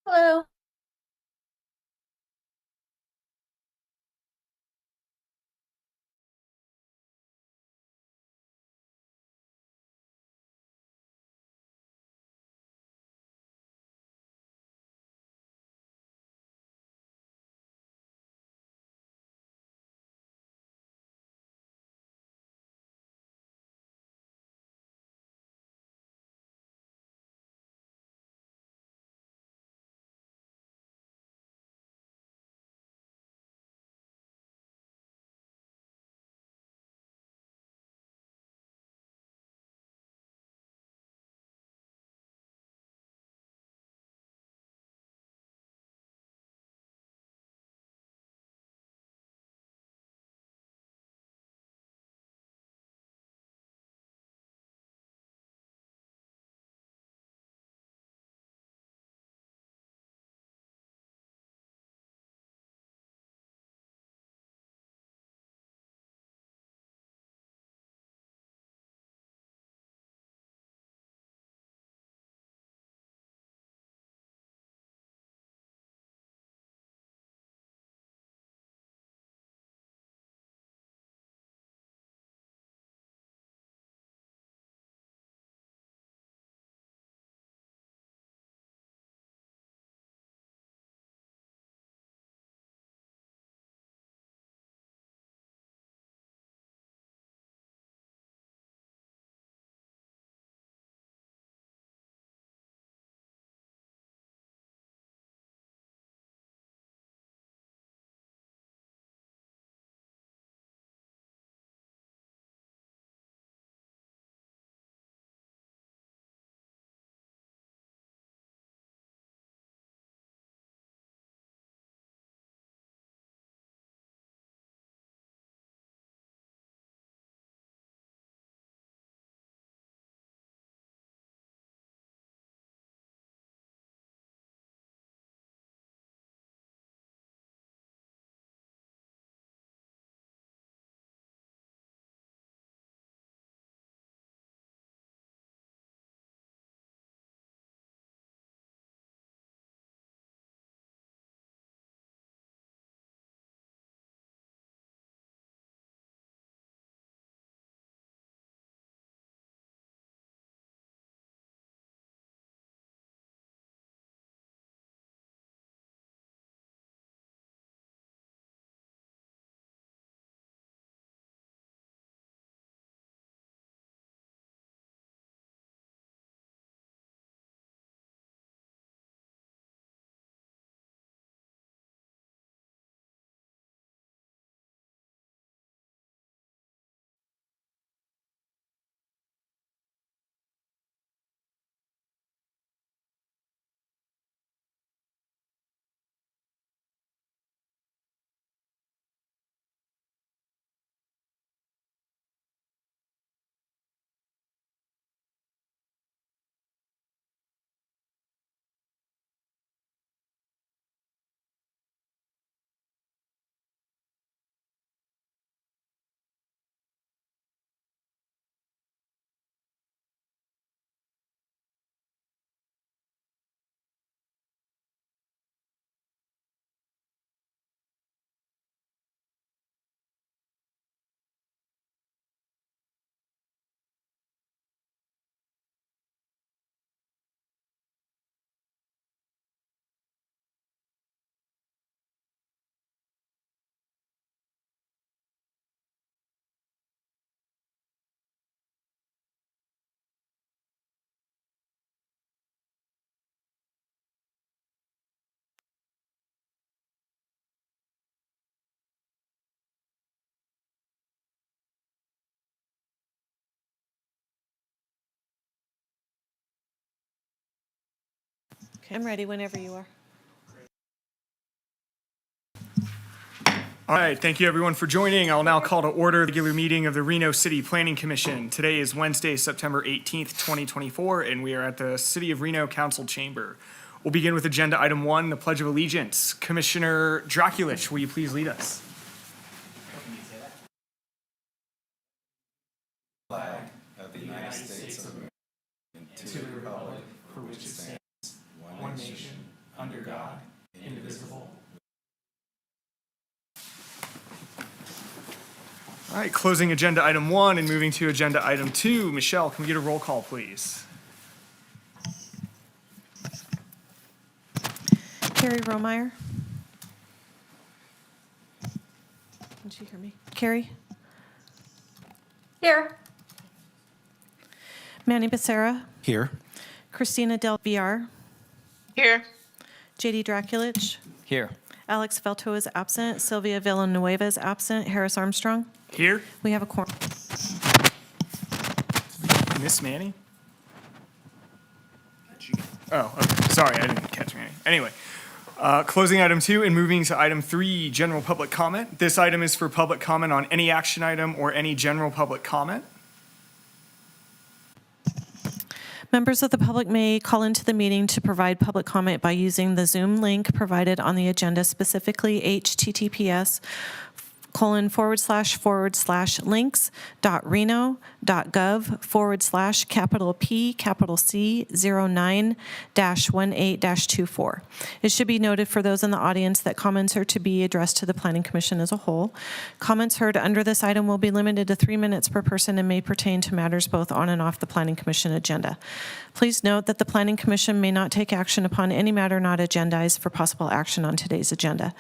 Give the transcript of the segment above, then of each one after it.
Hello. Okay, I'm ready whenever you are. All right, thank you everyone for joining. I'll now call to order the regular meeting of the Reno City Planning Commission. Today is Wednesday, September 18th, 2024, and we are at the City of Reno Council Chamber. We'll begin with agenda item 1, the Pledge of Allegiance. Commissioner Draculich, will you please lead us? Of the United States of America and to the republic for which it stands, one nation, under All right, closing agenda item 1 and moving to agenda item 2. Michelle, can we get a roll call, please? Carrie Romeyer. Did you hear me? Carrie? Here. Manny Becerra. Here. Christina Del VR. Here. JD Draculich. Here. Alex Velto is absent. Sylvia Villanueva is absent. Harris Armstrong. Here. We have a quorum. Miss Manny? Oh, okay. Sorry, I didn't catch Manny. Anyway, closing item 2 and moving to item 3, general public comment. This item is for public comment on any action item or any general public comment. Members of the public may call into the meeting to provide public comment by using the Zoom link provided on the agenda, specifically https://links.reno.gov/P-C09-18-24. It should be noted for those in the audience that comments are to be addressed to the Planning Commission as a whole. Comments heard under this item will be limited to 3 minutes per person and may pertain to matters both on and off the Planning Commission agenda. Please note that the Planning Commission may not take action upon any matter not agendized for possible action on today's agenda.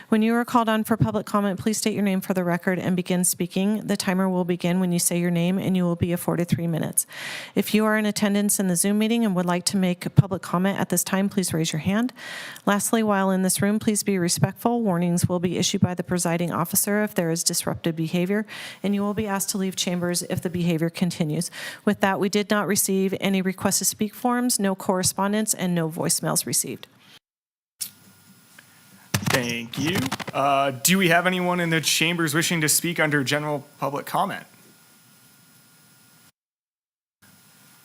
When you are called on for public comment, please state your name for the record and begin speaking. The timer will begin when you say your name, and you will be afforded 3 minutes. If you are in attendance in the Zoom meeting and would like to make a public comment at this time, please raise your hand. Lastly, while in this room, please be respectful. Warnings will be issued by the presiding officer if there is disruptive behavior, and you will be asked to leave chambers if the behavior continues. With that, we did not receive any request to speak forms, no correspondence, and no voicemails received. Thank you. Do we have anyone in the chambers wishing to speak under general public comment?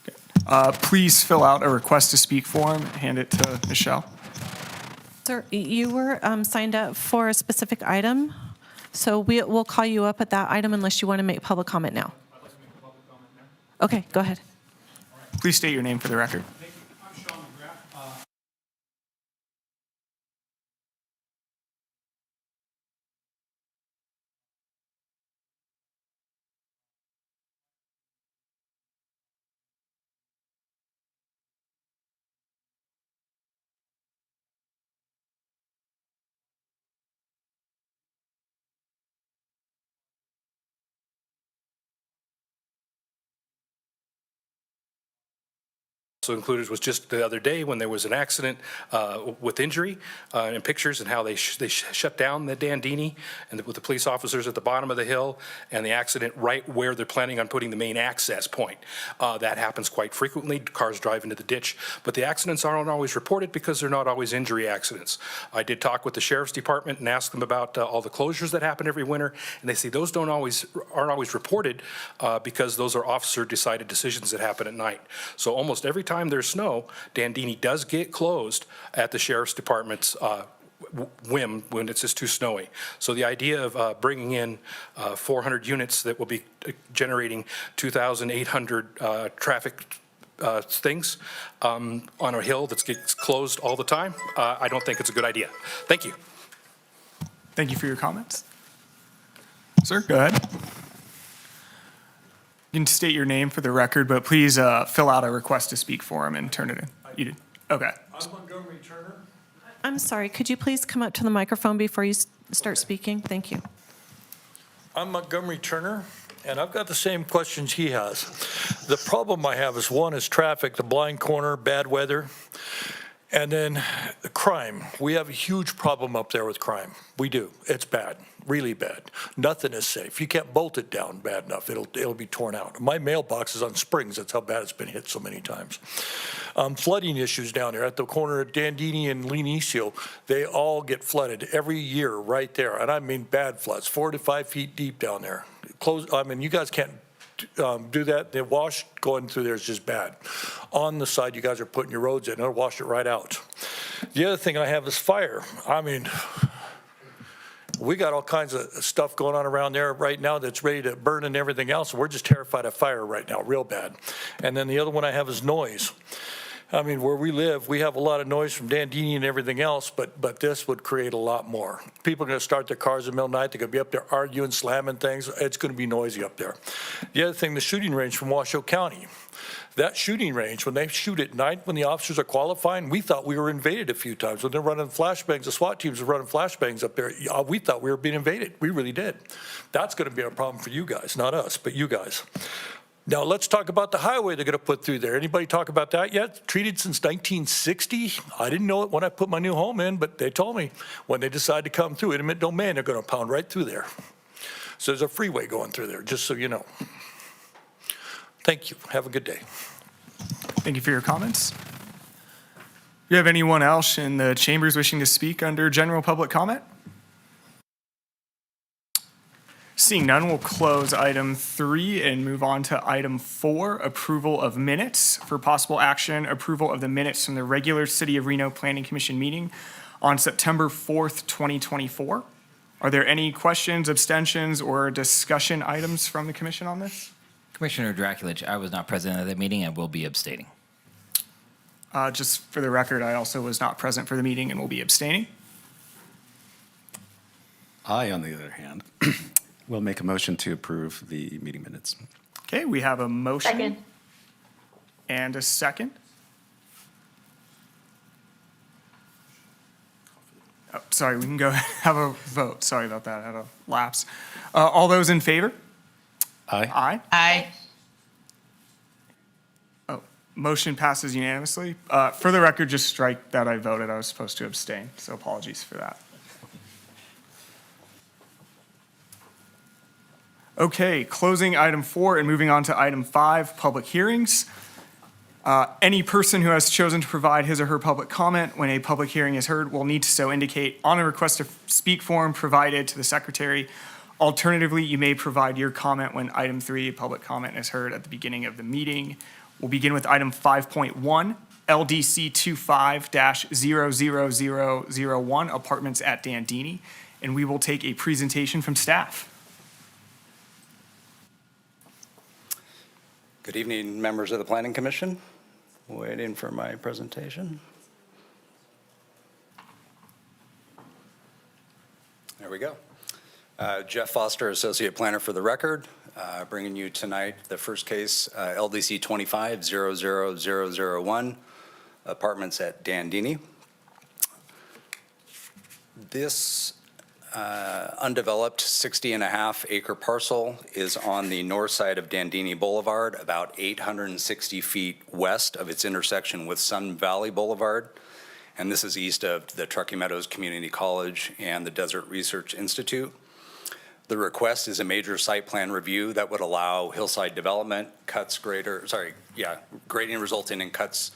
Okay. Please fill out a request to speak form, hand it to Michelle. Sir, you were signed up for a specific item, so we'll call you up at that item unless you want to make public comment now. I'd like to make a public comment now. Okay, go ahead. Please state your name for the record. Thank you. I'm Sean McGrath. Also included was just the other day when there was an accident with injury and pictures and how they shut down the Dandini and with the police officers at the bottom of the hill and the accident right where they're planning on putting the main access point. That happens quite frequently. Cars drive into the ditch, but the accidents aren't always reported because they're not always injury accidents. I did talk with the Sheriff's Department and ask them about all the closures that happen every winter, and they say those aren't always reported because those are officer-decided decisions that happen at night. So almost every time there's snow, Dandini does get closed at the Sheriff's Department's whim when it's just too snowy. So the idea of bringing in 400 units that will be generating 2,800 traffic things on a hill that gets closed all the time, I don't think it's a good idea. Thank you. Thank you for your comments. Sir, go ahead. You can state your name for the record, but please fill out a request to speak form and turn it in. You did? Okay. I'm Montgomery Turner. I'm sorry, could you please come up to the microphone before you start speaking? Thank you. I'm Montgomery Turner, and I've got the same questions he has. The problem I have is, one is traffic, the blind corner, bad weather, and then the crime. We have a huge problem up there with crime. We do. It's bad, really bad. Nothing is safe. You can't bolt it down bad enough. It'll be torn out. My mailbox is on springs. That's how bad it's been hit so many times. Flooding issues down there at the corner of Dandini and Linicio, they all get flooded every year right there. And I mean bad floods, 4 to 5 feet deep down there. You guys can't do that. The wash going through there is just bad. On the side you guys are putting your roads in, it'll wash it right out. The other thing I have is fire. We got all kinds of stuff going on around there right now that's ready to burn and everything else. We're just terrified of fire right now, real bad. And then the other one I have is noise. I mean, where we live, we have a lot of noise from Dandini and everything else, but this would create a lot more. People are going to start their cars in the middle of the night. They're going to be up there arguing, slamming things. It's going to be noisy up there. The other thing, the shooting range from Washoe County. That shooting range, when they shoot at night, when the officers are qualifying, we thought we were invaded a few times. When they're running flashbangs, the SWAT teams are running flashbangs up there, we thought we were being invaded. We really did. That's going to be a problem for you guys, not us, but you guys. Now, let's talk about the highway they're going to put through there. Anybody talk about that yet? Treated since 1960. I didn't know it when I put my new home in, but they told me when they decide to come through eminent domain, they're going to pound right through there. So there's a freeway going through there, just so you know. Thank you. Have a good day. Thank you for your comments. Do you have anyone else in the chambers wishing to speak under general public comment? Seeing none, we'll close item 3 and move on to item 4, approval of minutes. For possible action, approval of the minutes from the regular City of Reno Planning Commission meeting on September 4th, 2024. Are there any questions, abstentions, or discussion items from the commission on this? Commissioner Draculich, I was not present at that meeting and will be abstaining. Just for the record, I also was not present for the meeting and will be abstaining. I, on the other hand, will make a motion to approve the meeting minutes. Okay, we have a motion. Second. And a second. Oh, sorry, we can go have a vote. Sorry about that, I had a lapse. All those in favor? Aye. Aye. Aye. Oh, motion passes unanimously. For the record, just strike that I voted. I was supposed to abstain, so apologies for that. Okay, closing item 4 and moving on to item 5, public hearings. Any person who has chosen to provide his or her public comment when a public hearing is heard will need to so indicate on a request to speak form provided to the secretary. Alternatively, you may provide your comment when item 3, public comment, is heard at the beginning of the meeting. We'll begin with item 5.1, LDC 25-00001, apartments at Dandini, and we will take a presentation from staff. Good evening, members of the Planning Commission. Waiting for my presentation. There we go. Jeff Foster, Associate Planner for the record, bringing you tonight the first case, LDC 25-00001, apartments at Dandini. This undeveloped 60.5 acre parcel is on the north side of Dandini Boulevard, about 860 feet west of its intersection with Sun Valley Boulevard. And this is east of the Truckee Meadows Community College and the Desert Research Institute. The request is a major site plan review that would allow hillside development, grading resulting in cuts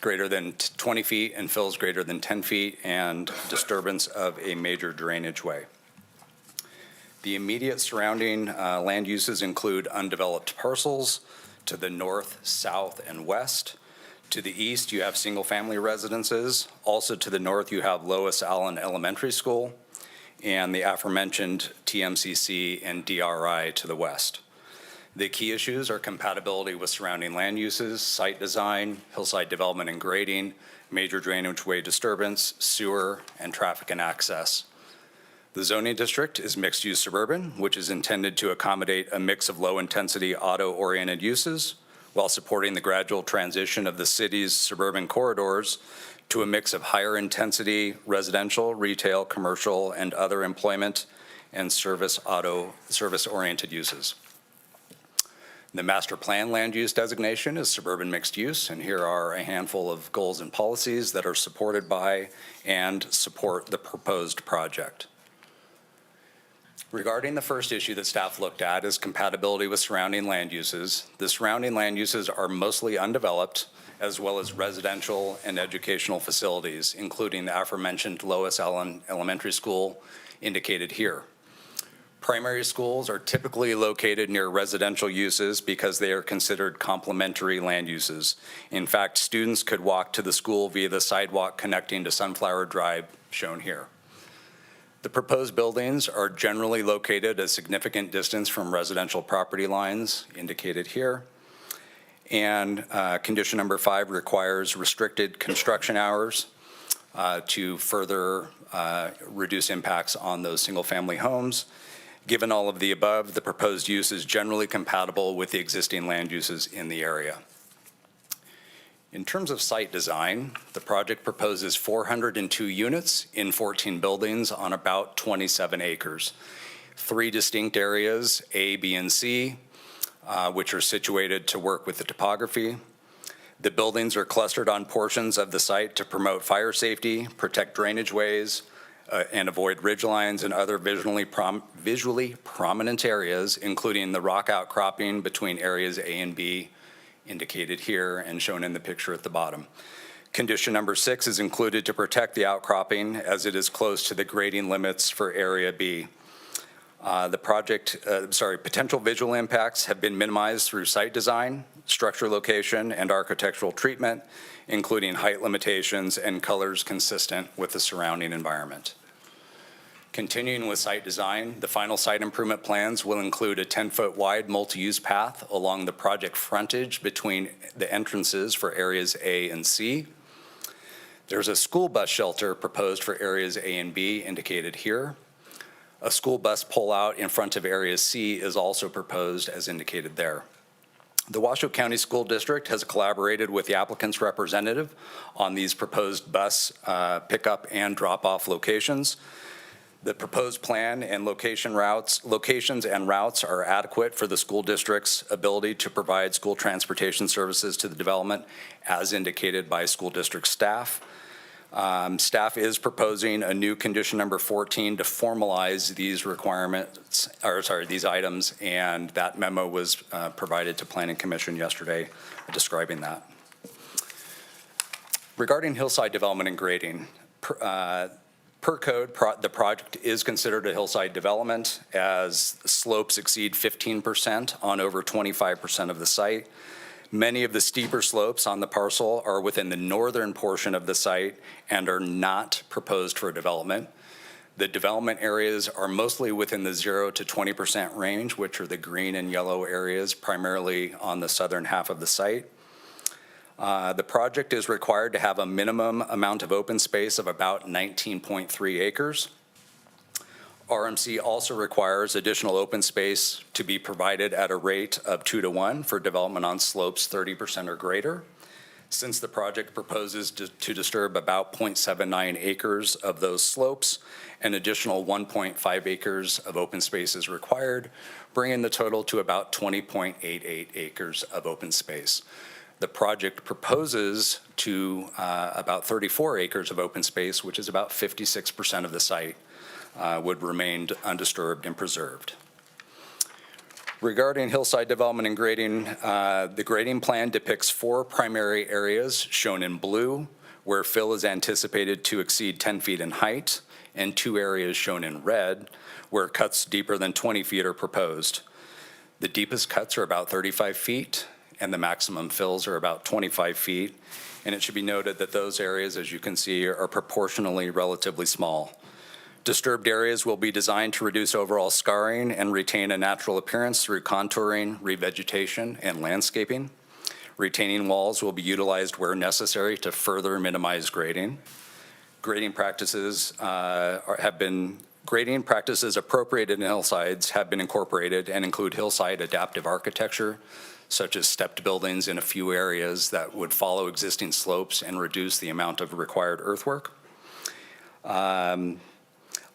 greater than 20 feet and fills greater than 10 feet and disturbance of a major drainage way. The immediate surrounding land uses include undeveloped parcels to the north, south, and west. To the east, you have single-family residences. Also to the north, you have Lois Allen Elementary School and the aforementioned TMCC and DRI to the west. The key issues are compatibility with surrounding land uses, site design, hillside development and grading, major drainage way disturbance, sewer, and traffic and access. The zoning district is mixed-use suburban, which is intended to accommodate a mix of low-intensity auto-oriented uses while supporting the gradual transition of the city's suburban corridors to a mix of higher-intensity residential, retail, commercial, and other employment and service-oriented uses. The master plan land use designation is suburban mixed use, and here are a handful of goals and policies that are supported by and support the proposed project. Regarding the first issue that staff looked at is compatibility with surrounding land uses. The surrounding land uses are mostly undeveloped, as well as residential and educational facilities, including the aforementioned Lois Allen Elementary School indicated here. Primary schools are typically located near residential uses because they are considered complementary land uses. In fact, students could walk to the school via the sidewalk connecting to Sunflower Drive, shown here. The proposed buildings are generally located a significant distance from residential property lines, indicated here. And condition number 5 requires restricted construction hours to further reduce impacts on those single-family homes. Given all of the above, the proposed use is generally compatible with the existing land uses in the area. In terms of site design, the project proposes 402 units in 14 buildings on about 27 acres. 3 distinct areas, A, B, and C, which are situated to work with the topography. The buildings are clustered on portions of the site to promote fire safety, protect drainage ways, and avoid ridgelines and other visually prominent areas, including the rock outcropping between areas A and B, indicated here and shown in the picture at the bottom. Condition number 6 is included to protect the outcropping as it is close to the grading limits for Area B. Potential visual impacts have been minimized through site design, structure location, and architectural treatment, including height limitations and colors consistent with the surrounding environment. Continuing with site design, the final site improvement plans will include a 10-foot wide multi-use path along the project frontage between the entrances for areas A and C. There's a school bus shelter proposed for areas A and B indicated here. A school bus pullout in front of area C is also proposed as indicated there. The Washoe County School District has collaborated with the applicant's representative on these proposed bus pickup and drop-off locations. The proposed plan and locations and routes are adequate for the school district's ability to provide school transportation services to the development as indicated by school district staff. Staff is proposing a new condition number 14 to formalize these requirements, these items, and that memo was provided to Planning Commission yesterday describing that. Regarding hillside development and grading, per code, the project is considered a hillside development as slopes exceed 15% on over 25% of the site. Many of the steeper slopes on the parcel are within the northern portion of the site and are not proposed for development. The development areas are mostly within the 0 to 20% range, which are the green and yellow areas, primarily on the southern half of the site. The project is required to have a minimum amount of open space of about 19.3 acres. RMC also requires additional open space to be provided at a rate of 2-to-1 for development on slopes 30% or greater. Since the project proposes to disturb about 0.79 acres of those slopes, an additional 1.5 acres of open space is required, bringing the total to about 20.88 acres of open space. The project proposes to about 34 acres of open space, which is about 56% of the site. Would remain undisturbed and preserved. Regarding hillside development and grading, the grading plan depicts 4 primary areas shown in blue, where fill is anticipated to exceed 10 feet in height, and 2 areas shown in red, where cuts deeper than 20 feet are proposed. The deepest cuts are about 35 feet, and the maximum fills are about 25 feet. And it should be noted that those areas, as you can see, are proportionally relatively small. Disturbed areas will be designed to reduce overall scarring and retain a natural appearance through contouring, revegetation, and landscaping. Retaining walls will be utilized where necessary to further minimize grading. Grading practices appropriated in hillsides have been incorporated and include hillside adaptive architecture, such as stepped buildings in a few areas that would follow existing slopes and reduce the amount of required earthwork.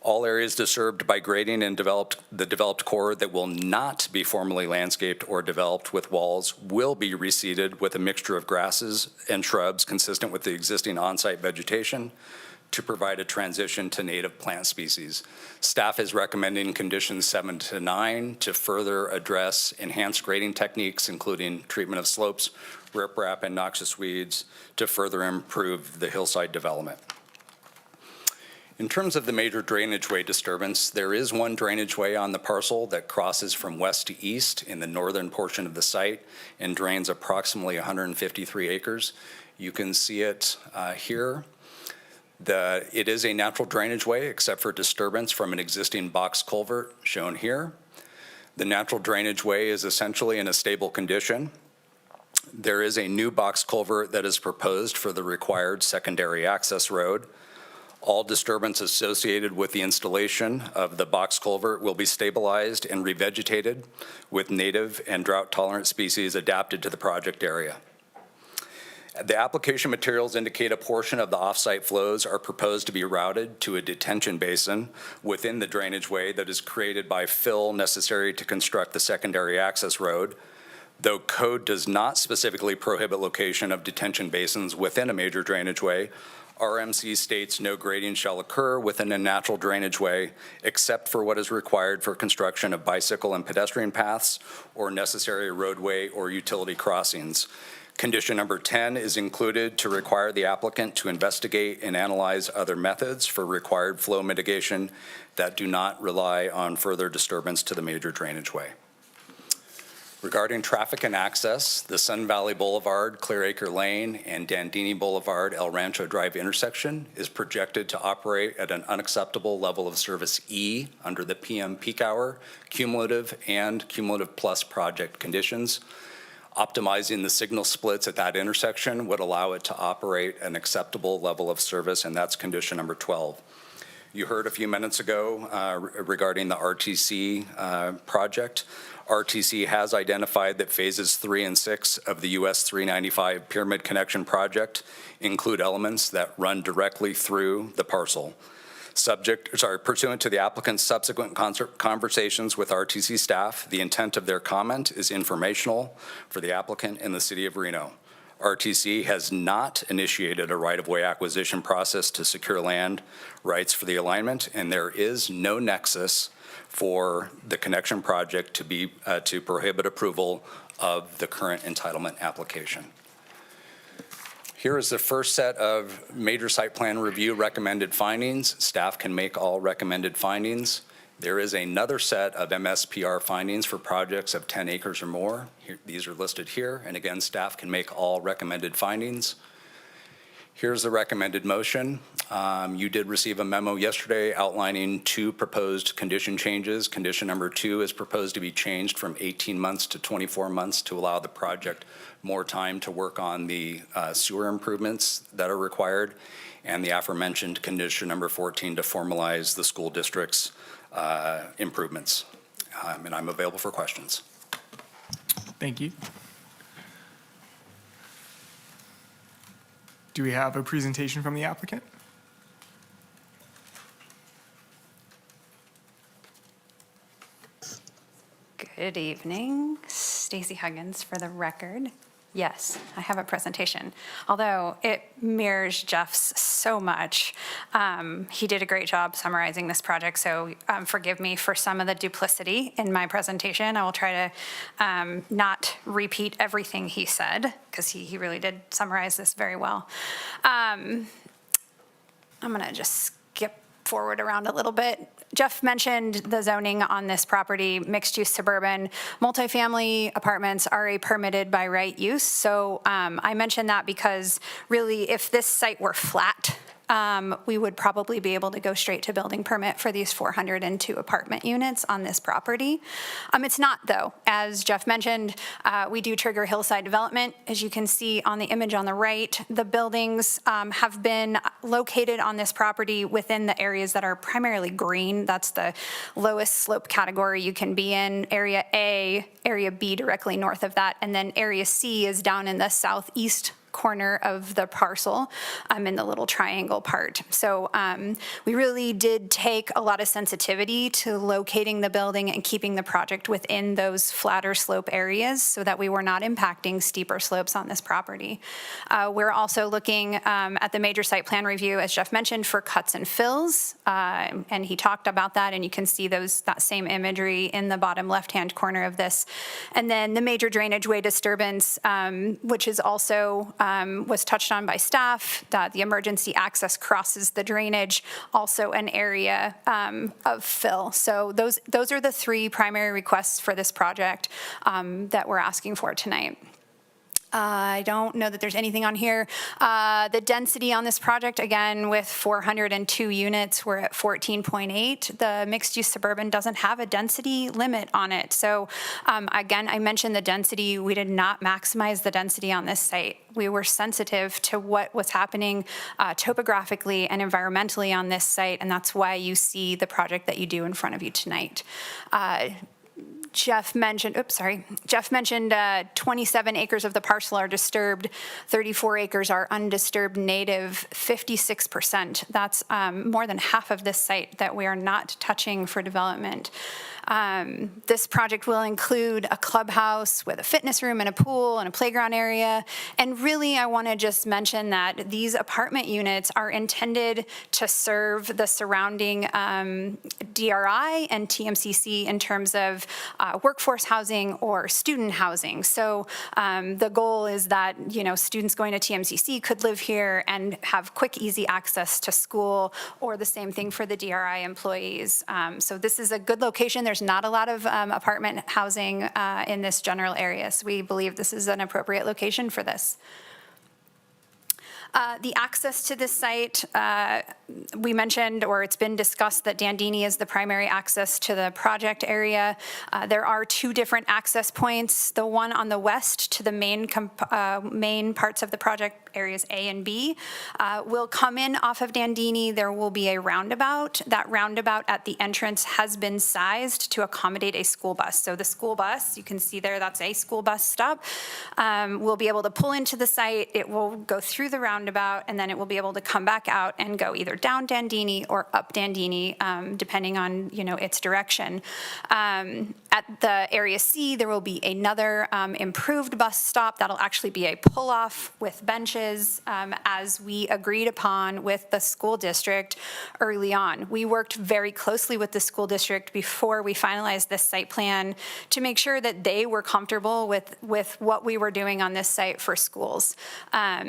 All areas disturbed by grading and the developed core that will not be formally landscaped or developed with walls will be reseeded with a mixture of grasses and shrubs consistent with the existing on-site vegetation to provide a transition to native plant species. Staff is recommending conditions 7 to 9 to further address enhanced grading techniques, including treatment of slopes, riprap, and noxious weeds to further improve the hillside development. In terms of the major drainage way disturbance, there is one drainage way on the parcel that crosses from west to east in the northern portion of the site and drains approximately 153 acres. You can see it here. It is a natural drainage way except for disturbance from an existing box culvert shown here. The natural drainage way is essentially in a stable condition. There is a new box culvert that is proposed for the required secondary access road. All disturbance associated with the installation of the box culvert will be stabilized and revegetated with native and drought-tolerant species adapted to the project area. The application materials indicate a portion of the off-site flows are proposed to be routed to a detention basin within the drainage way that is created by fill necessary to construct the secondary access road. Though code does not specifically prohibit location of detention basins within a major drainage way, RMC states no grading shall occur within a natural drainage way except for what is required for construction of bicycle and pedestrian paths or necessary roadway or utility crossings. Condition number 10 is included to require the applicant to investigate and analyze other methods for required flow mitigation that do not rely on further disturbance to the major drainage way. Regarding traffic and access, the Sun Valley Boulevard, Clearacre Lane, and Dandini Boulevard, El Rancho Drive intersection is projected to operate at an unacceptable level of service E under the PM peak hour, cumulative, and cumulative plus project conditions. Optimizing the signal splits at that intersection would allow it to operate an acceptable level of service, and that's condition number 12. You heard a few minutes ago regarding the RTC project. RTC has identified that phases 3 and 6 of the US 395 Pyramid Connection project include elements that run directly through the parcel. Pursuant to the applicant's subsequent conversations with RTC staff, the intent of their comment is informational for the applicant and the city of Reno. RTC has not initiated a right-of-way acquisition process to secure land rights for the alignment, and there is no nexus for the connection project to prohibit approval of the current entitlement application. Here is the first set of major site plan review recommended findings. Staff can make all recommended findings. There is another set of MSPR findings for projects of 10 acres or more. These are listed here, and again, staff can make all recommended findings. Here's the recommended motion. You did receive a memo yesterday outlining 2 proposed condition changes. Condition number 2 is proposed to be changed from 18 months to 24 months to allow the project more time to work on the sewer improvements that are required, and the aforementioned condition number 14 to formalize the school district's improvements. And I'm available for questions. Thank you. Do we have a presentation from the applicant? Good evening. Stacy Huggins for the record. Yes, I have a presentation, although it mirrors Jeff's so much. He did a great job summarizing this project, so forgive me for some of the duplicity in my presentation. I will try to not repeat everything he said, because he really did summarize this very well. I'm going to just skip forward around a little bit. Jeff mentioned the zoning on this property, mixed-use suburban. Multifamily apartments are a permitted by right use. So I mentioned that because really if this site were flat, we would probably be able to go straight to building permit for these 402 apartment units on this property. It's not though. As Jeff mentioned, we do trigger hillside development. As you can see on the image on the right, the buildings have been located on this property within the areas that are primarily green. That's the lowest slope category you can be in. Area A, Area B directly north of that, and then Area C is down in the southeast corner of the parcel in the little triangle part. So we really did take a lot of sensitivity to locating the building and keeping the project within those flatter slope areas so that we were not impacting steeper slopes on this property. We're also looking at the major site plan review, as Jeff mentioned, for cuts and fills, and he talked about that, and you can see that same imagery in the bottom left-hand corner of this. And then the major drainage way disturbance, which is also was touched on by staff, that the emergency access crosses the drainage, also an area of fill. So those are the 3 primary requests for this project that we're asking for tonight. I don't know that there's anything on here. The density on this project, again, with 402 units, we're at 14.8. The mixed-use suburban doesn't have a density limit on it. So again, I mentioned the density. We did not maximize the density on this site. We were sensitive to what was happening topographically and environmentally on this site, and that's why you see the project that you do in front of you tonight. Jeff mentioned 27 acres of the parcel are disturbed, 34 acres are undisturbed native, 56%. That's more than half of this site that we are not touching for development. This project will include a clubhouse with a fitness room and a pool and a playground area. And really, I want to just mention that these apartment units are intended to serve the surrounding DRI and TMCC in terms of workforce housing or student housing. So the goal is that, you know, students going to TMCC could live here and have quick, easy access to school, or the same thing for the DRI employees. So this is a good location. There's not a lot of apartment housing in this general area, so we believe this is an appropriate location for this. The access to this site, we mentioned, or it's been discussed, that Dandini is the primary access to the project area. There are two different access points. The one on the west to the main parts of the project, areas A and B, will come in off of Dandini. There will be a roundabout. That roundabout at the entrance has been sized to accommodate a school bus. So the school bus, you can see there, that's a school bus stop, will be able to pull into the site. It will go through the roundabout, and then it will be able to come back out and go either down Dandini or up Dandini, depending on, you know, its direction. At the area C, there will be another improved bus stop that'll actually be a pull-off with benches, as we agreed upon with the school district early on. We worked very closely with the school district before we finalized this site plan to make sure that they were comfortable with what we were doing on this site for schools.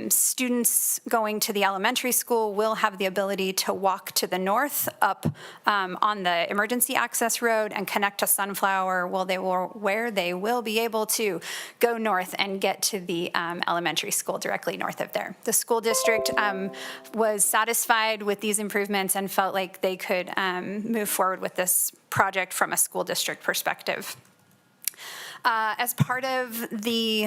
Students going to the elementary school will have the ability to walk to the north up on the emergency access road and connect to Sunflower, where they will be able to go north and get to the elementary school directly north of there. The school district was satisfied with these improvements and felt like they could move forward with this project from a school district perspective. As part of the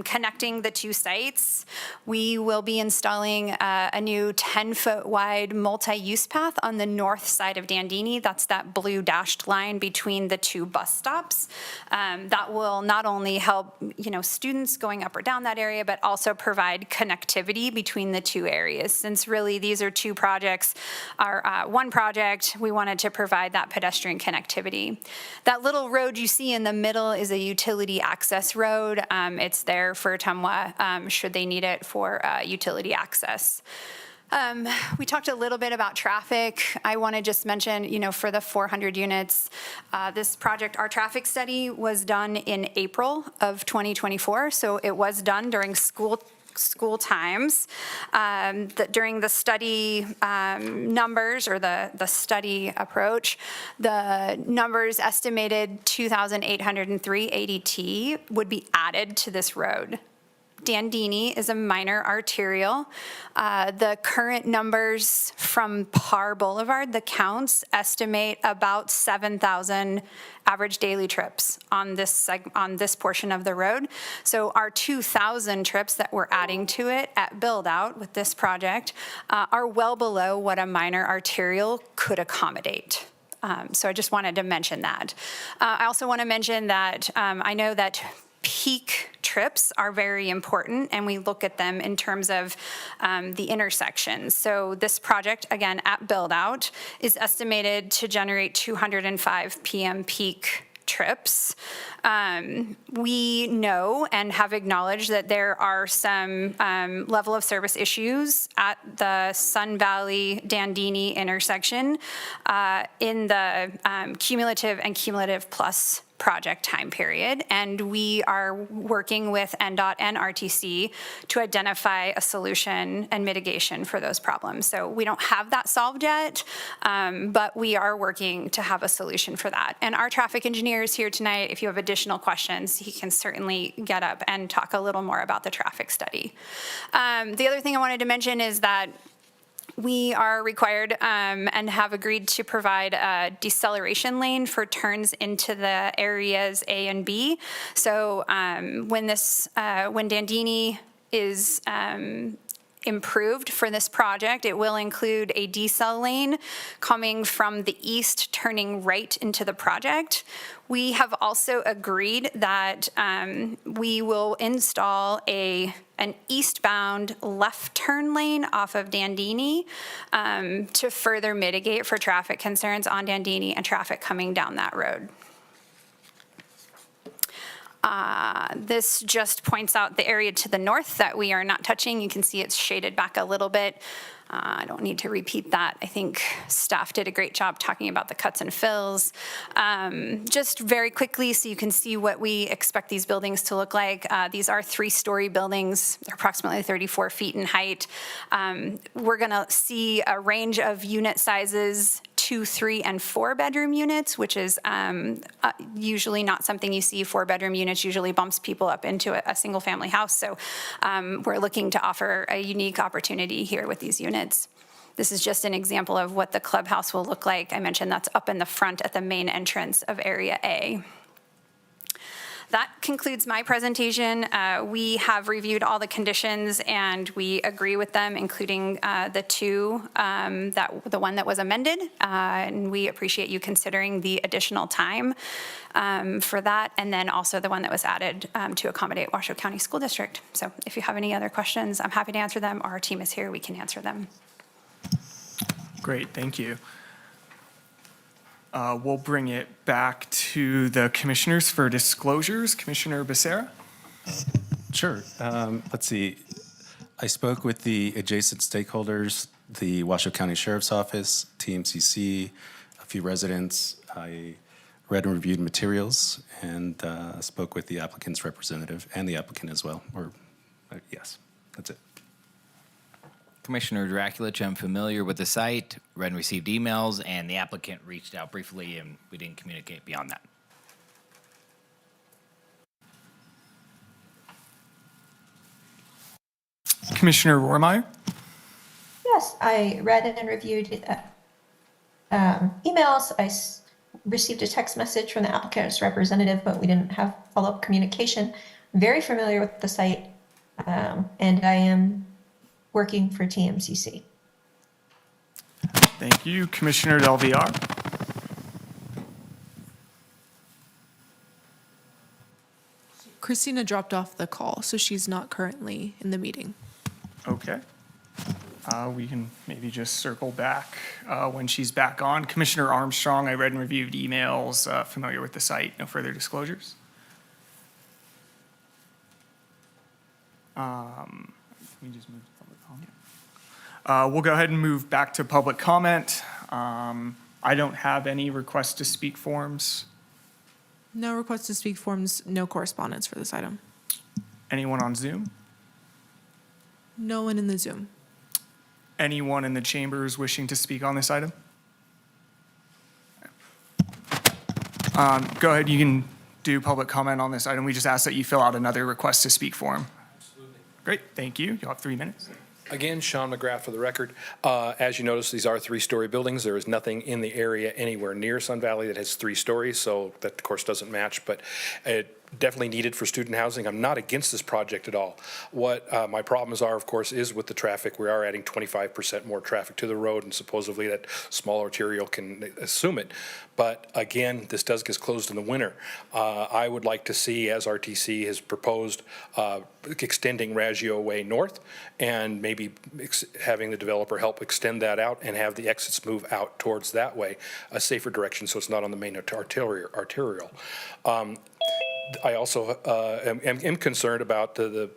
connecting the two sites, we will be installing a new 10-foot wide multi-use path on the north side of Dandini. That's that blue dashed line between the two bus stops. That will not only help, you know, students going up or down that area, but also provide connectivity between the two areas. Since really these are two projects, one project, we wanted to provide that pedestrian connectivity. That little road you see in the middle is a utility access road. It's there for Tumwa should they need it for utility access. We talked a little bit about traffic. I want to just mention, you know, for the 400 units, this project, our traffic study was done in April of 2024. So it was done during school times. During the study numbers, or the study approach, the numbers estimated 2,803 ADT would be added to this road. Dandini is a minor arterial. The current numbers from Parr Boulevard, the counts, estimate about 7,000 average daily trips on this portion of the road. So our 2,000 trips that we're adding to it at build out with this project are well below what a minor arterial could accommodate. So I just wanted to mention that. I also want to mention that I know that peak trips are very important, and we look at them in terms of the intersections. So this project, again, at build out, is estimated to generate 205 PM peak trips. We know and have acknowledged that there are some level of service issues at the Sun Valley Dandini intersection in the cumulative and cumulative plus project time period, and we are working with NDOT and RTC to identify a solution and mitigation for those problems. So we don't have that solved yet, but we are working to have a solution for that. And our traffic engineer is here tonight. If you have additional questions, he can certainly get up and talk a little more about the traffic study. The other thing I wanted to mention is that we are required and have agreed to provide a deceleration lane for turns into the areas A and B. So when Dandini is improved for this project, it will include a decel lane coming from the east, turning right into the project. We have also agreed that we will install an eastbound left turn lane off of Dandini to further mitigate for traffic concerns on Dandini and traffic coming down that road. This just points out the area to the north that we are not touching. You can see it's shaded back a little bit. I don't need to repeat that. I think staff did a great job talking about the cuts and fills. Just very quickly, so you can see what we expect these buildings to look like. These are 3-story buildings. They're approximately 34 feet in height. We're gonna see a range of unit sizes, 2, 3, and 4-bedroom units, which is usually not something you see. 4-bedroom units usually bumps people up into a single-family house. So we're looking to offer a unique opportunity here with these units. This is just an example of what the clubhouse will look like. I mentioned that's up in the front at the main entrance of Area A. That concludes my presentation. We have reviewed all the conditions and we agree with them, including the two, the one that was amended. And we appreciate you considering the additional time for that, and then also the one that was added to accommodate Washoe County School District. So if you have any other questions, I'm happy to answer them, or our team is here, we can answer them. Great, thank you. We'll bring it back to the commissioners for disclosures. Commissioner Becerra? Sure. Let's see. I spoke with the adjacent stakeholders, the Washoe County Sheriff's Office, TMCC, a few residents. I read and reviewed materials and spoke with the applicant's representative and the applicant as well. Yes, that's it. Commissioner Draculich, I'm familiar with the site, read and received emails, and the applicant reached out briefly, and we didn't communicate beyond that. Commissioner Rohrmeyer? Yes, I read and reviewed emails. Received a text message from the applicant's representative, but we didn't have follow-up communication. Very familiar with the site, and I am working for TMCC. Thank you. Commissioner Del Villar? Christina dropped off the call, so she's not currently in the meeting. Okay. We can maybe just circle back when she's back on. Commissioner Armstrong, I read and reviewed emails, familiar with the site. No further disclosures. We just moved to public comment. We'll go ahead and move back to public comment. I don't have any requests to speak forms. No request to speak forms, no correspondence for this item. Anyone on Zoom? No one in the Zoom. Anyone in the chambers wishing to speak on this item? Go ahead, you can do public comment on this item. We just ask that you fill out another request to speak form. Absolutely. Great, thank you. You'll have 3 minutes. Again, Sean McGrath for the record. As you notice, these are 3-story buildings. There is nothing in the area anywhere near Sun Valley that has 3 stories, so that, of course, doesn't match, but it definitely needed for student housing. I'm not against this project at all. What my problems are, of course, is with the traffic. We are adding 25% more traffic to the road, and supposedly that small arterial can assume it. But again, this does get closed in the winter. I would like to see, as RTC has proposed, extending Raggio Way north, and maybe having the developer help extend that out and have the exits move out towards that way, a safer direction, so it's not on the main arterial. I also am concerned about the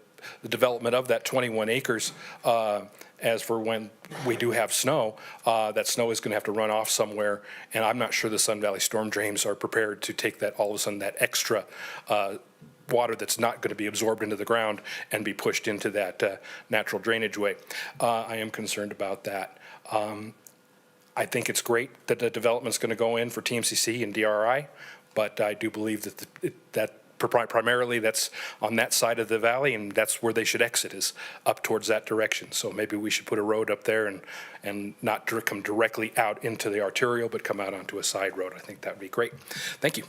the development of that 21 acres, as for when we do have snow, that snow is going to have to run off somewhere, and I'm not sure the Sun Valley storm drains are prepared to take that, all of a sudden, that extra water that's not going to be absorbed into the ground and be pushed into that natural drainage way. I am concerned about that. I think it's great that the development's going to go in for TMCC and DRI, but I do believe that primarily that's on that side of the valley, and that's where they should exit, is up towards that direction. So maybe we should put a road up there and not come directly out into the arterial, but come out onto a side road. I think that would be great. Thank you.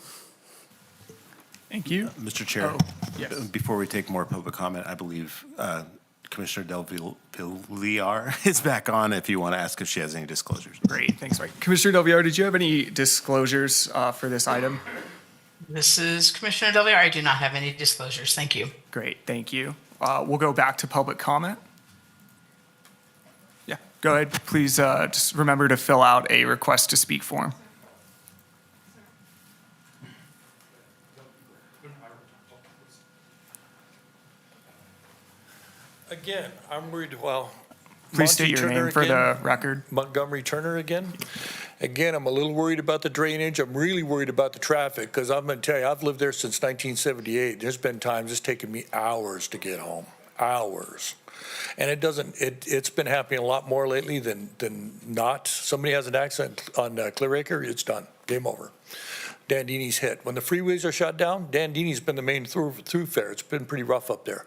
Thank you. Mr. Chair, yes. before we take more public comment, I believe Commissioner Del Villar is back on if you want to ask if she has any disclosures. Great, thanks, Mike. Commissioner Del Villar, did you have any disclosures for this item? This is Commissioner Del Villar. I do not have any disclosures. Thank you. Great, thank you. We'll go back to public comment. Yeah, go ahead. Please just remember to fill out a request to speak form. Again, I'm worried, well. Please state your name for the record. Montgomery Turner again. Again, I'm a little worried about the drainage. I'm really worried about the traffic, because I'm going to tell you, I've lived there since 1978. There's been times it's taken me hours to get home, hours. And it's been happening a lot more lately than not. Somebody has an accident on Clearacre, it's done, game over. Dandini's hit. When the freeways are shut down, Dandini's been the main thoroughfare. It's been pretty rough up there.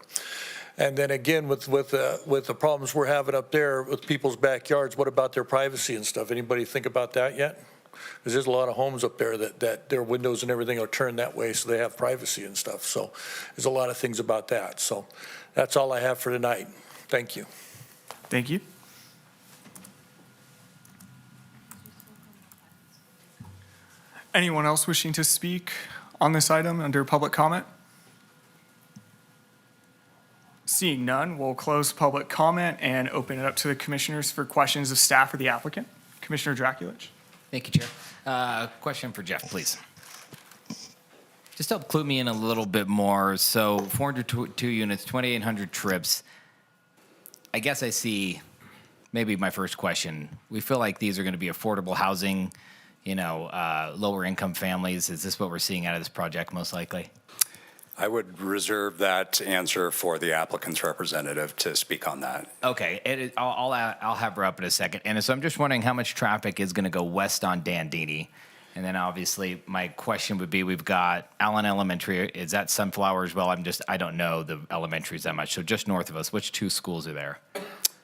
And then again, with the problems we're having up there with people's backyards, what about their privacy and stuff? Anybody think about that yet? Because there's a lot of homes up there that their windows and everything are turned that way, so they have privacy and stuff. So there's a lot of things about that. So that's all I have for tonight. Thank you. Thank you. Anyone else wishing to speak on this item under public comment? Seeing none, we'll close public comment and open it up to the commissioners for questions of staff or the applicant. Commissioner Draculich. Thank you, Chair. Question for Jeff, please. Just help clue me in a little bit more. So 402 units, 2,800 trips. I guess I see maybe my first question. We feel like these are going to be affordable housing, lower income families. Is this what we're seeing out of this project most likely? I would reserve that answer for the applicant's representative to speak on that. Okay, I'll have her up in a second. And so I'm just wondering how much traffic is going to go west on Dandini. And then obviously my question would be, we've got Allen Elementary. Is that Sunflower as well? I don't know the elementaries that much. So just north of us, which two schools are there?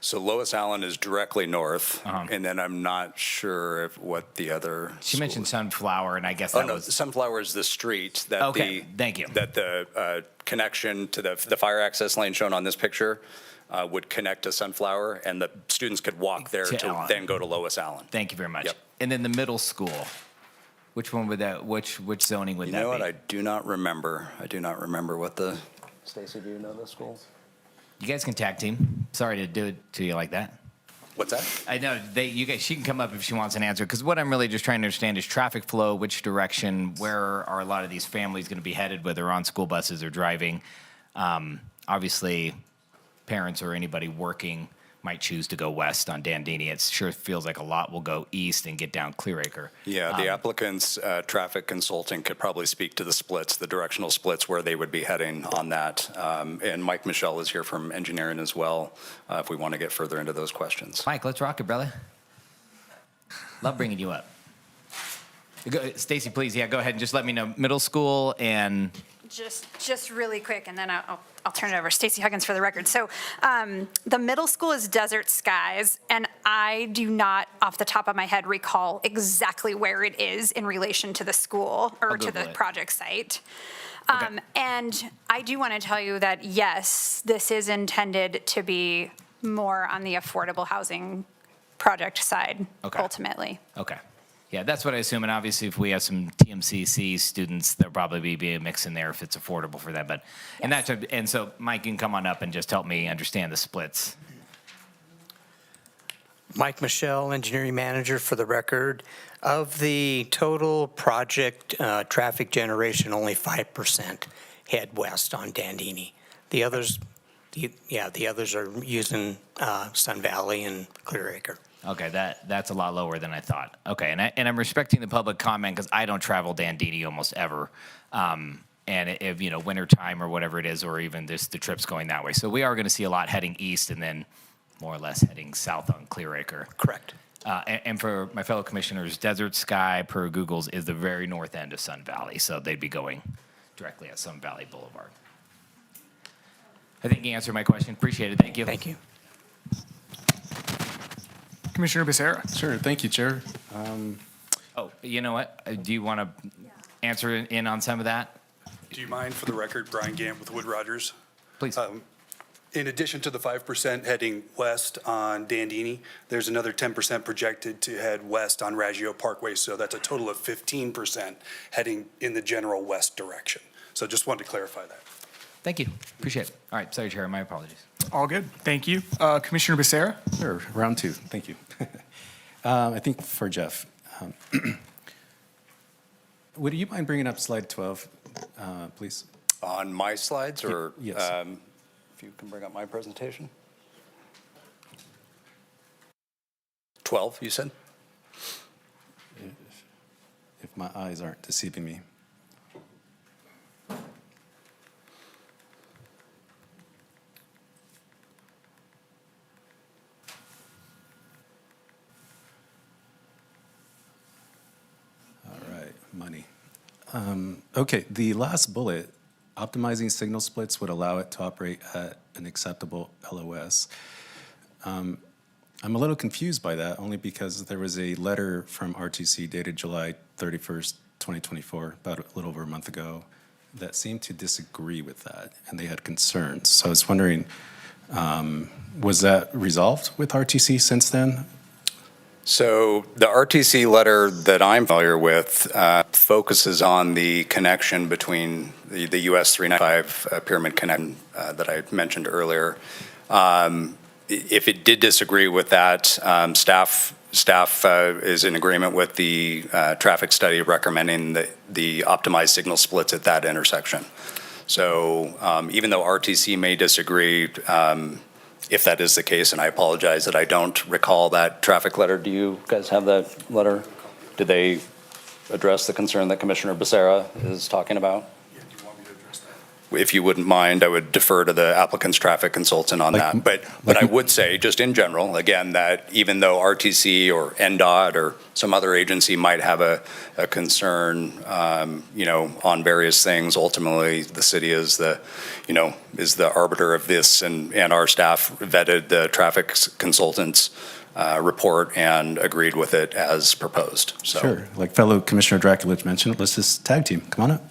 So Lois Allen is directly north, and then I'm not sure what the other. She mentioned Sunflower, and I guess that was. Sunflower is the street that thank you. That the connection to the fire access lane shown on this picture would connect to Sunflower, and the students could walk there to then go to Lois Allen. Thank you very much. Yep. And then the middle school. Which one would that? Which zoning would that be? You know what? I do not remember. What the. Stacy, do you know the schools? You guys can tag team. Sorry to do it to you like that. What's that? I know you guys. She can come up if she wants an answer. Because what I'm really just trying to understand is traffic flow, which direction, where are a lot of these families going to be headed, whether on school buses or driving. Obviously, parents or anybody working might choose to go west on Dandini. It sure feels like a lot will go east and get down Clearacre. Yeah, the applicant's traffic consultant could probably speak to the splits, the directional splits where they would be heading on that. And Mike Michelle is here from engineering as well, if we want to get further into those questions. Mike, let's rock it, brother. Love bringing you up. Stacy, please, go ahead and just let me know. Middle school and... Just really quick, and then I'll turn it over. Stacy Huggins for the record. So the middle school is Desert Skies, and I do not, off the top of my head, recall exactly where it is in relation to the school or to the project site. And I do want to tell you that, yes, this is intended to be more on the affordable housing project side, ultimately. Okay. Yeah, that's what I assume. And obviously, if we have some TMCC students, there'll probably be a mix in there if it's affordable for them. But and so Mike can come on up and just help me understand the splits. Mike Michelle, engineering manager for the record. Of the total project traffic generation, only 5% head west on Dandini. The others The others are using Sun Valley and Clear Acre. Okay, that's a lot lower than I thought. Okay, and I'm respecting the public comment because I don't travel Dandini almost ever. And if, winter time or whatever it is, or even the trip's going that way. So we are going to see a lot heading east and then more or less heading south on Clear Acre. Correct. And for my fellow commissioners, Desert Sky, per Google's, is the very north end of Sun Valley. So they'd be going directly at Sun Valley Boulevard. I think you answered my question. Appreciate it. Thank you. Thank you. Commissioner Becerra. Sure, thank you, Chair. Oh, you know what? Do you want to answer in on some of that? Do you mind, for the record, Brian Gant with Wood Rogers? Please. In addition to the 5% heading west on Dandini, there's another 10% projected to head west on Raggio Parkway, so that's a total of 15% heading in the general west direction. So just wanted to clarify that. Thank you. Appreciate it. All right. Sorry, Chair. My apologies. All good. Thank you. Commissioner Becerra. Sure, round two. Thank you. I think for Jeff, would you mind bringing up slide 12, please? On my slides, or Yes. if you can bring up my presentation? 12, you said? If my eyes aren't deceiving me. Money. Okay, the last bullet, optimizing signal splits would allow it to operate at an acceptable LOS. I'm a little confused by that, only because there was a letter from RTC dated July 31st, 2024, about a little over a month ago, that seemed to disagree with that, and they had concerns. So I was wondering, was that resolved with RTC since then? So the RTC letter that I'm familiar with focuses on the connection between the US 395 pyramid connection that I mentioned earlier. If it did disagree with that, staff is in agreement with the traffic study recommending the optimized signal splits at that intersection. So even though RTC may disagree, if that is the case, and I apologize that I don't recall that traffic letter. Do you guys have that letter? Did they address the concern that Commissioner Becerra is talking about? Yeah, do you want me to address that? If you wouldn't mind, I would defer to the applicant's traffic consultant on that. But I would say, just in general, again, that even though RTC or NDOT or some other agency might have a concern, on various things, ultimately the city is the arbiter of this, and our staff vetted the traffic consultant's report and agreed with it as proposed. So. Sure, like fellow Commissioner Draculich mentioned, let's just tag team. Come on up.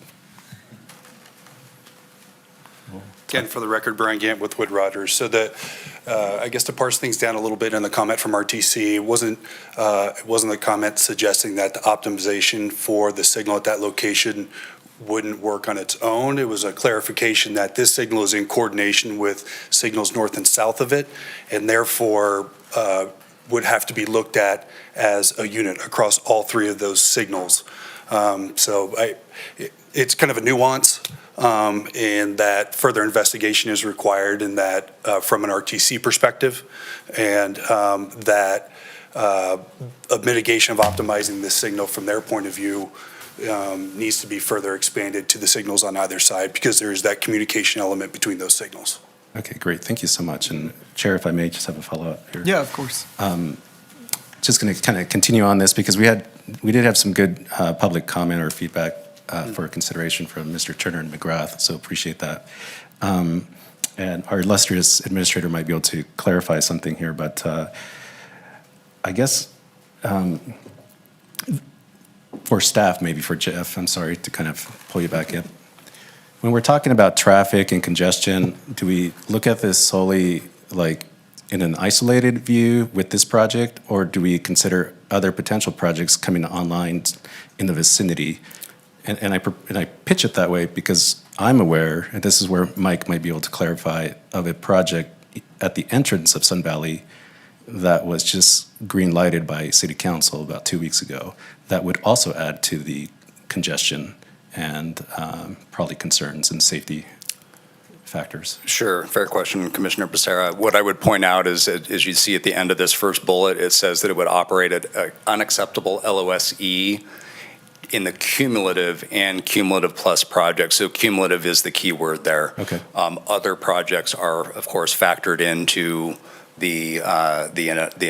Again, for the record, Brian Gant with Wood Rogers. So I guess to parse things down a little bit in the comment from RTC, it wasn't a comment suggesting that the optimization for the signal at that location wouldn't work on its own. It was a clarification that this signal is in coordination with signals north and south of it, and therefore would have to be looked at as a unit across all three of those signals. It's kind of a nuance. And that further investigation is required in that from an RTC perspective, and that a mitigation of optimizing this signal from their point of view needs to be further expanded to the signals on either side, because there is that communication element between those signals. Okay, great. Thank you so much. And Chair, if I may just have a follow-up here. Yeah, of course. Just going to kind of continue on this, because we did have some good public comment or feedback for consideration from Mr. Turner and McGrath, so appreciate that. And our illustrious administrator might be able to clarify something here, but I guess for staff, maybe for Jeff, I'm sorry to kind of pull you back in. When we're talking about traffic and congestion, do we look at this solely like in an isolated view with this project, or do we consider other potential projects coming online in the vicinity? And I pitch it that way because I'm aware, and this is where Mike might be able to clarify, of a project at the entrance of Sun Valley that was just green lighted by City Council about 2 weeks ago that would also add to the congestion and probably concerns and safety factors? Sure, fair question, Commissioner Becerra. What I would point out is, as you see at the end of this first bullet, it says that it would operate at unacceptable LOSE in the cumulative and cumulative plus projects. So cumulative is the key word there. Okay. Other projects are, of course, factored into the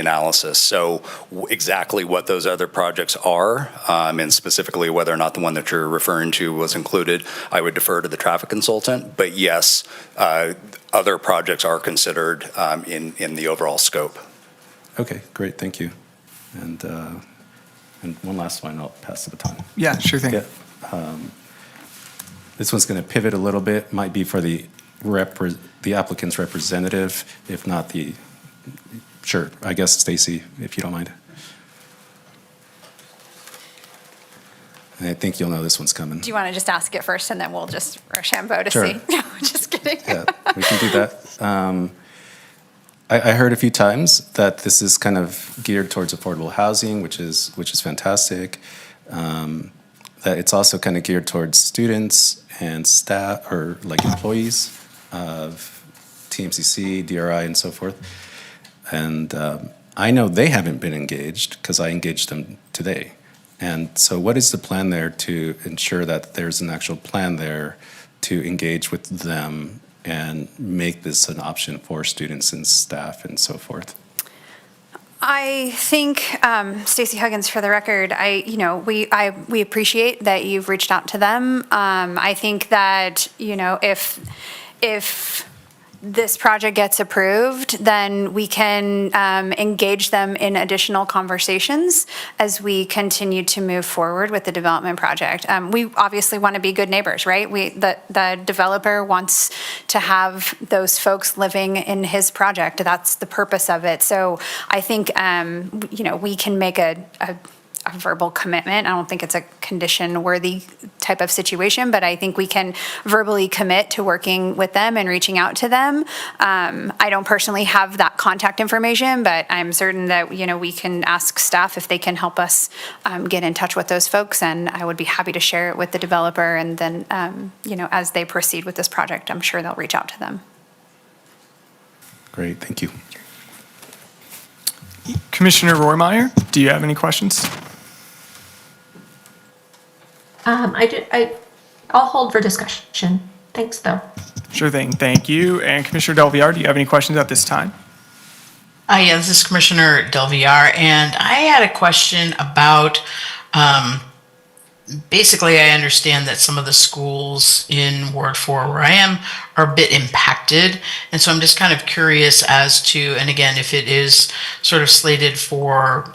analysis. So exactly what those other projects are, and specifically whether or not the one that you're referring to was included, I would defer to the traffic consultant. But yes, other projects are considered in the overall scope. Okay, great, thank you. And one last one, I'll pass the baton. Yeah, sure thing. Yeah. This one's going to pivot a little bit, might be for the applicant's representative, if not the, sure, I guess Stacy, if you don't mind. And I think you'll know this one's coming. Do you want to just ask it first and then we'll just Rochambeau to Sure. see? No, just kidding. Yeah, we can do that. I heard a few times that this is kind of geared towards affordable housing, which is fantastic. That it's also kind of geared towards students and staff, or like employees of TMCC, DRI, and so forth. And I know they haven't been engaged because I engaged them today. And so what is the plan there to ensure that there's an actual plan there to engage with them and make this an option for students and staff and so forth? I think, Stacey Huggins, for the record, we appreciate that you've reached out to them. I think that, if this project gets approved, then we can engage them in additional conversations as we continue to move forward with the development project. We obviously want to be good neighbors, right? The developer wants to have those folks living in his project. That's the purpose of it. So I think, we can make a verbal commitment. I don't think it's a condition-worthy type of situation, but I think we can verbally commit to working with them and reaching out to them. I don't personally have that contact information, but I'm certain that, we can ask staff if they can help us get in touch with those folks, and I would be happy to share it with the developer, and then, as they proceed with this project, I'm sure they'll reach out to them. Great, thank you. Commissioner Rohrmeyer, do you have any questions? I'll hold for discussion. Thanks, though. Sure thing, thank you. And Commissioner Del Villar, do you have any questions at this time? Yeah, this is Commissioner Del Villar, and I had a question about, basically, I understand that some of the schools in Ward 4 where I am are a bit impacted, and so I'm just kind of curious as to, and again, if it is sort of slated for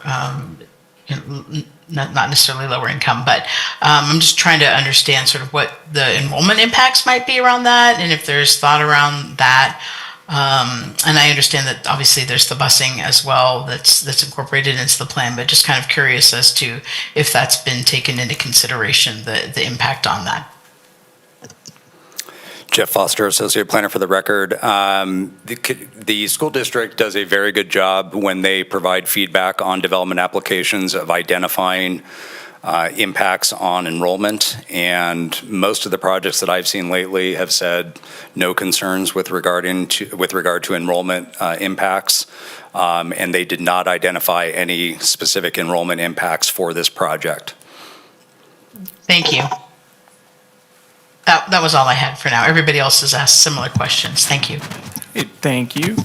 not necessarily lower income, but I'm just trying to understand sort of what the enrollment impacts might be around that, and if there's thought around that. And I understand that obviously there's the busing as well that's incorporated into the plan, but just kind of curious as to if that's been taken into consideration, the impact on that. Jeff Foster, Associate Planner for the record. The school district does a very good job when they provide feedback on development applications of identifying impacts on enrollment, and most of the projects that I've seen lately have said no concerns with regard to enrollment impacts, and they did not identify any specific enrollment impacts for this project. Thank you. That was all I had for now. Everybody else has asked similar questions. Thank you. Hey, thank you.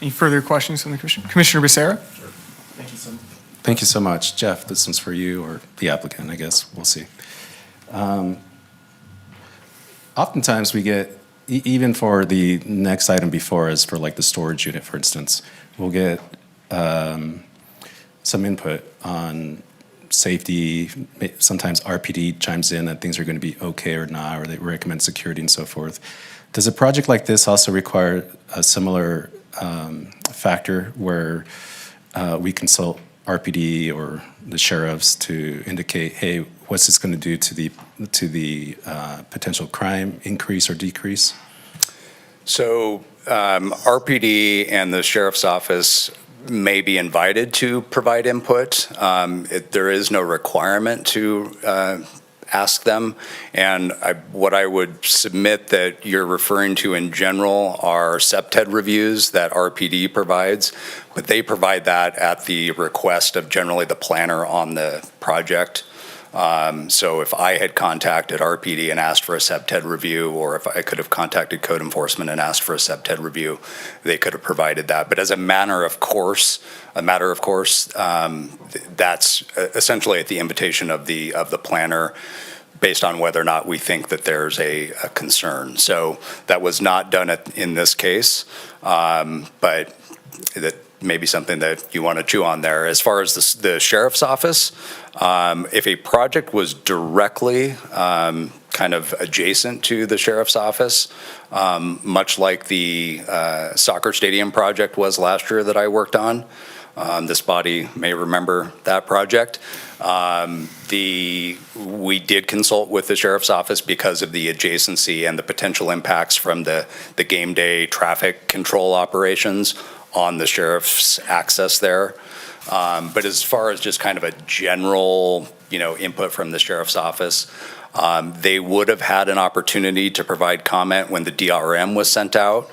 Any further questions from the Commissioner? Commissioner Becerra? Thank you so much. Jeff, this one's for you, or the applicant, I guess. We'll see. Oftentimes we get, even for the next item before us, for like the storage unit, for instance, we'll get some input on safety. Sometimes RPD chimes in that things are going to be okay or not, or they recommend security and so forth. Does a project like this also require a similar factor where we consult RPD or the sheriffs to indicate, hey, what's this going to do to the potential crime increase or decrease? So RPD and the sheriff's office may be invited to provide input. There is no requirement to ask them. And what I would submit that you're referring to in general are SEPTED reviews that RPD provides, but they provide that at the request of generally the planner on the project. So if I had contacted RPD and asked for a SEPTED review, or if I could have contacted code enforcement and asked for a SEPTED review, they could have provided that. But as a matter of course, that's essentially at the invitation of the planner, based on whether or not we think that there's a concern. So that was not done in this case, but that may be something that you want to chew on there. As far as the sheriff's office, if a project was directly kind of adjacent to the sheriff's office, much like the soccer stadium project was last year that I worked on, this body may remember that project. We did consult with the sheriff's office because of the adjacency and the potential impacts from the game day traffic control operations on the sheriff's access there. But as far as just kind of a general, input from the sheriff's office, they would have had an opportunity to provide comment when the DRM was sent out,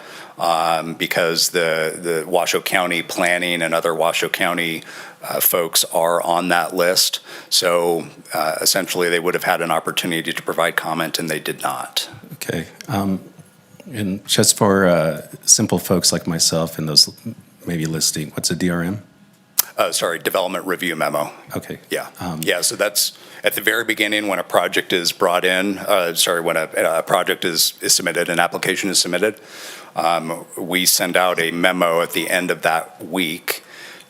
because the Washoe County Planning and other Washoe County folks are on that list. So essentially, they would have had an opportunity to provide comment, and they did not. Okay. And just for simple folks like myself and those maybe listening, what's a DRM? Development review memo. Okay. Yeah. So that's at the very beginning when a project is brought in, when a project is submitted, an application is submitted, we send out a memo at the end of that week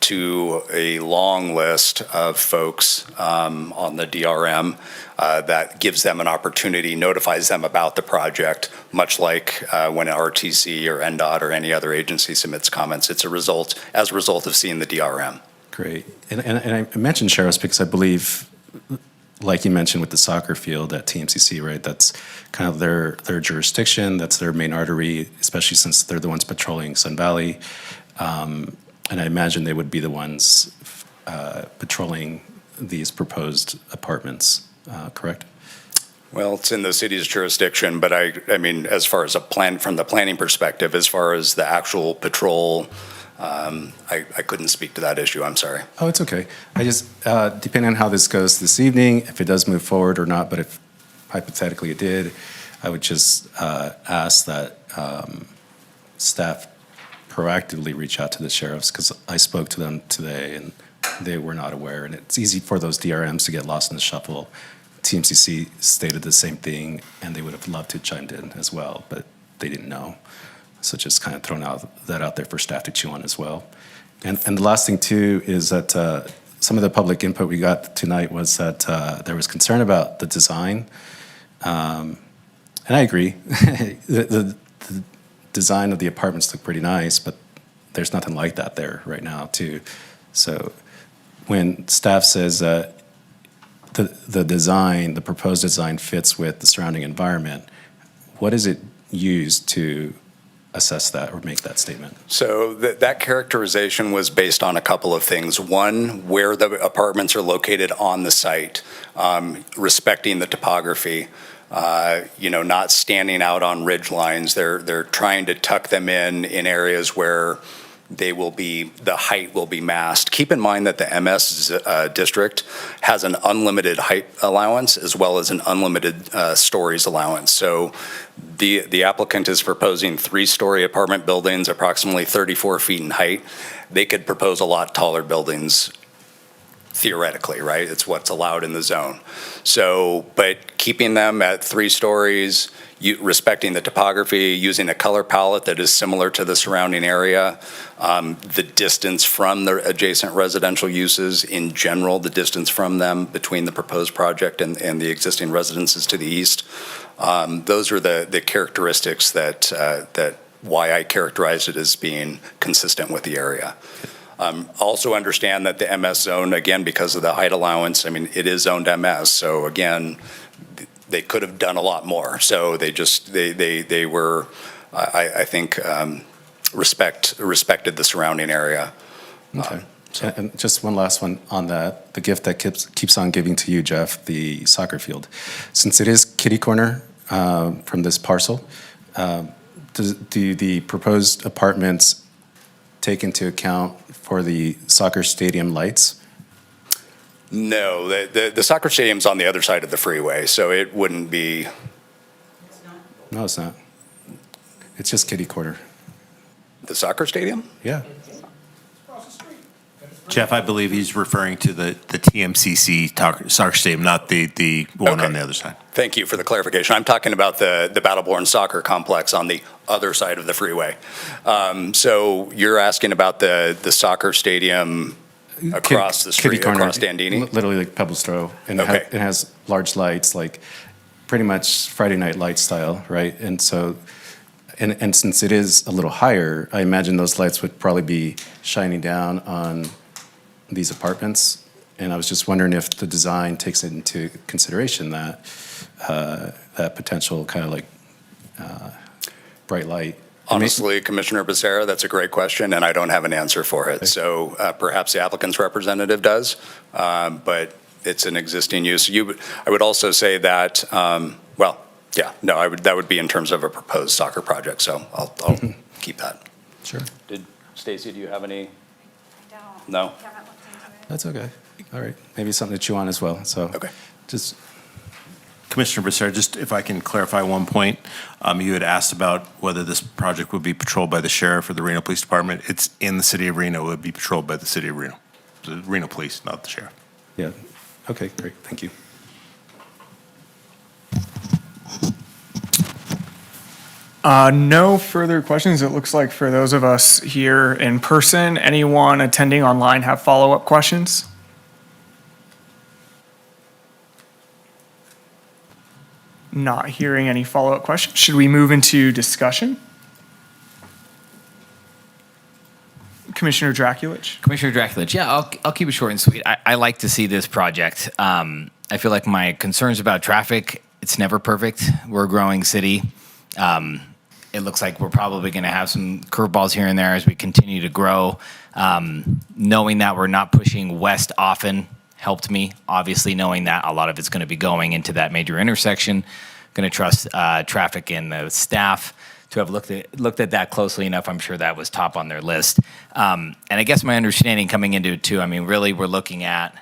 to a long list of folks on the DRM that gives them an opportunity, notifies them about the project, much like when RTC or NDOT or any other agency submits comments. It's as a result of seeing the DRM. Great. And I mentioned sheriffs because I believe, like you mentioned with the soccer field at TMCC, right? That's kind of their jurisdiction. That's their main artery, especially since they're the ones patrolling Sun Valley. And I imagine they would be the ones patrolling these proposed apartments, correct? Well, it's in the city's jurisdiction, but I mean, as far as from the planning perspective, as far as the actual patrol, I couldn't speak to that issue. I'm sorry. Oh, it's okay. I just, depending on how this goes this evening, if it does move forward or not, but if hypothetically it did, I would just ask that staff proactively reach out to the sheriffs, because I spoke to them today and they were not aware. And it's easy for those DRMs to get lost in the shuffle. TMCC stated the same thing, and they would have loved to chime in as well, but they didn't know. So just kind of throwing that out there for staff to chew on as well. And the last thing too is that some of the public input we got tonight was that there was concern about the design. And I agree. the design of the apartments look pretty nice, but there's nothing like that there right now too. So when staff says the design, the proposed design fits with the surrounding environment, what is it used to assess that or make that statement? So that characterization was based on a couple of things. One, where the apartments are located on the site, respecting the topography, not standing out on ridge lines. They're trying to tuck them in areas where the height will be masked. Keep in mind that the MS district has an unlimited height allowance as well as an unlimited stories allowance. So the applicant is proposing 3-story apartment buildings, approximately 34 feet in height. They could propose a lot taller buildings theoretically, right? It's what's allowed in the zone. So, but keeping them at 3 stories, respecting the topography, using a color palette that is similar to the surrounding area, the distance from the adjacent residential uses in general, the distance from them between the proposed project and the existing residences to the east. Those are the characteristics that why I characterized it as being consistent with the area. Also understand that the MS zone, again, because of the height allowance, I mean, it is zoned MS. So again, they could have done a lot more. So they were, I think, respected the surrounding area. Okay. And just one last one on that, the gift that keeps on giving to you, Jeff, the soccer field. Since it is kitty corner from this parcel, do the proposed apartments take into account for the soccer stadium lights? No, the soccer stadium's on the other side of the freeway, so it wouldn't be. No, it's not. It's just kitty corner. The soccer stadium? Yeah. Jeff, I believe he's referring to the TMCC soccer stadium, not the one on the other side. Thank you for the clarification. I'm talking about the Battleborn Soccer Complex on the other side of the freeway. So you're asking about the soccer stadium across the street, across Dandini? Literally like Pebble Stroh. And Okay. it has large lights, like pretty much Friday Night Lights style, right? And so, and since it is a little higher, I imagine those lights would probably be shining down on these apartments. And I was just wondering if the design takes into consideration that potential kind of like bright light. Honestly, Commissioner Becerra, that's a great question, and I don't have an answer for it. So perhaps the applicant's representative does, but it's an existing use. I would also say that, that would be in terms of a proposed soccer project, so I'll keep that. Sure. Stacy, do you have any? I don't. No? Haven't looked into it. That's okay. All right. Maybe something to chew on as well. So Okay. just Commissioner Becerra, just if I can clarify one point, you had asked about whether this project would be patrolled by the sheriff or the Reno Police Department. It's in the city of Reno. It would be patrolled by the city of Reno, the Reno Police, not the sheriff. Yeah. Okay, great. Thank you. No further questions. It looks like for those of us here in person, anyone attending online have follow-up questions? Not hearing any follow-up questions. Should we move into discussion? Commissioner Draculich? Commissioner Draculich, yeah, I'll keep it short and sweet. I like to see this project. I feel like my concerns about traffic, it's never perfect. We're a growing city. It looks like we're probably going to have some curveballs here and there as we continue to grow. Knowing that we're not pushing west often helped me. Obviously, knowing that a lot of it's going to be going into that major intersection. Going to trust traffic and the staff to have looked at that closely enough. I'm sure that was top on their list. And I guess my understanding coming into it too, I mean, really we're looking at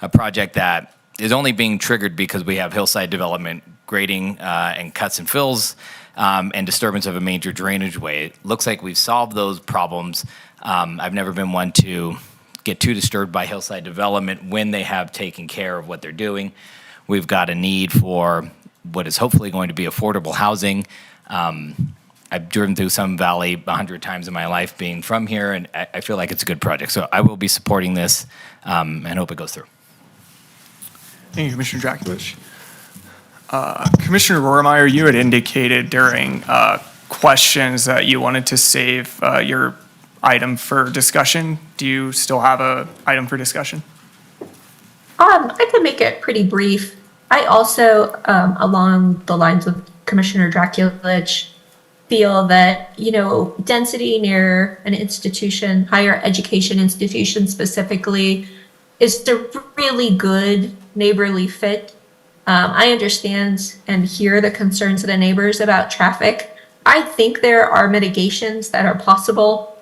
a project that is only being triggered because we have hillside development, grading and cuts and fills, and disturbance of a major drainage way. It looks like we've solved those problems. I've never been one to get too disturbed by hillside development when they have taken care of what they're doing. We've got a need for what is hopefully going to be affordable housing. I've driven through Sun Valley 100 times in my life being from here, and I feel like it's a good project. So I will be supporting this and hope it goes through. Thank you, Commissioner Draculich. Commissioner Rohrmeyer, you had indicated during questions that you wanted to save your item for discussion. Do you still have an item for discussion? I can make it pretty brief. I also, along the lines of Commissioner Draculich, feel that, density near an institution, higher education institution specifically, is a really good neighborly fit. I understand and hear the concerns of the neighbors about traffic. I think there are mitigations that are possible,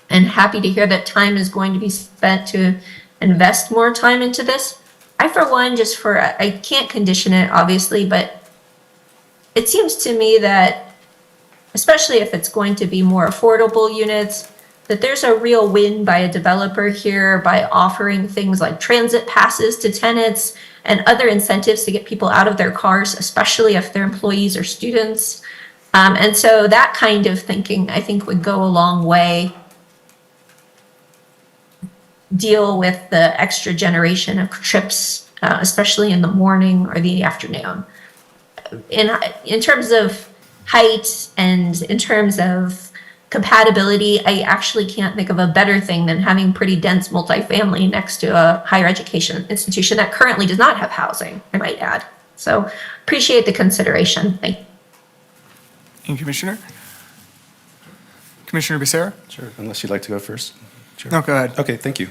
and happy to hear that time is going to be spent to invest more time into this. I, for one, I can't condition it, obviously, but it seems to me that, especially if it's going to be more affordable units, that there's a real win by a developer here by offering things like transit passes to tenants and other incentives to get people out of their cars, especially if they're employees or students. And so that kind of thinking, I think, would go a long way. Deal with the extra generation of trips, especially in the morning or the afternoon. In terms of height and in terms of compatibility, I actually can't think of a better thing than having pretty dense multifamily next to a higher education institution that currently does not have housing, I might add. So appreciate the consideration. Thank you. Thank you, Commissioner. Commissioner Becerra? Sure, unless you'd like to go first. No, go ahead. Okay, thank you.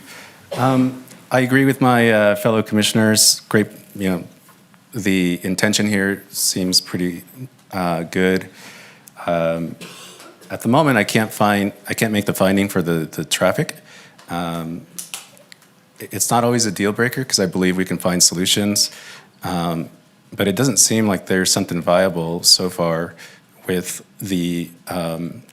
I agree with my fellow commissioners. Great, the intention here seems pretty good. At the moment, I can't make the finding for the traffic. It's not always a deal breaker because I believe we can find solutions. But it doesn't seem like there's something viable so far with the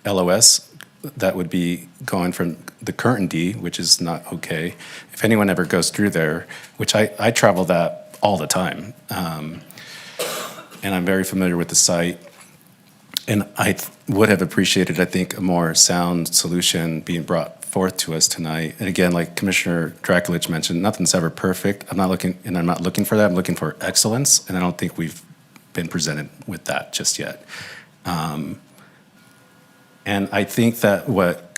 LOS that would be going from the current D, which is not okay. If anyone ever goes through there, which I travel that all the time, and I'm very familiar with the site, and I would have appreciated, I think, a more sound solution being brought forth to us tonight. And again, like Commissioner Draculich mentioned, nothing's ever perfect. I'm not looking for that. I'm looking for excellence, and I don't think we've been presented with that just yet. And I think that what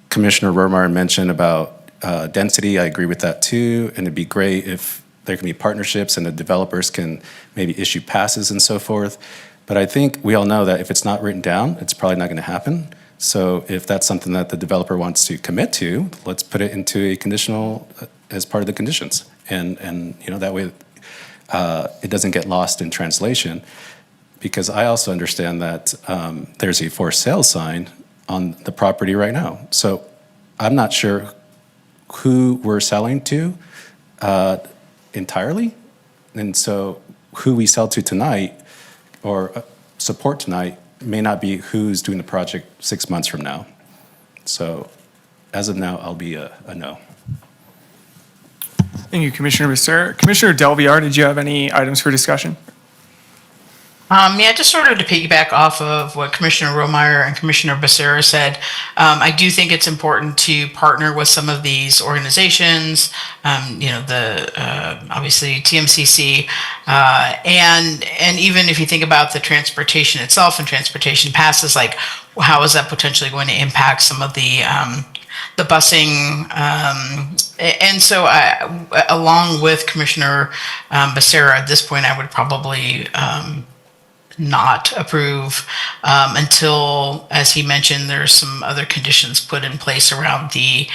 Commissioner Rohrmeyer mentioned about density, I agree with that too. And it'd be great if there can be partnerships and the developers can maybe issue passes and so forth. But I think we all know that if it's not written down, it's probably not going to happen. So if that's something that the developer wants to commit to, let's put it into a conditional as part of the conditions. And that way it doesn't get lost in translation. Because I also understand that there's a for sale sign on the property right now. So I'm not sure who we're selling to entirely. And so who we sell to tonight or support tonight may not be who's doing the project 6 months from now. So as of now, I'll be a no. Thank you, Commissioner Becerra. Commissioner Delviar, did you have any items for discussion? Yeah, just sort of to piggyback off of what Commissioner Rohrmeyer and Commissioner Becerra said, I do think it's important to partner with some of these organizations, obviously TMCC, and even if you think about the transportation itself and transportation passes, like how is that potentially going to impact some of the busing, and so along with Commissioner Becerra, at this point, I would probably not approve until, as he mentioned, there's some other conditions put in place around the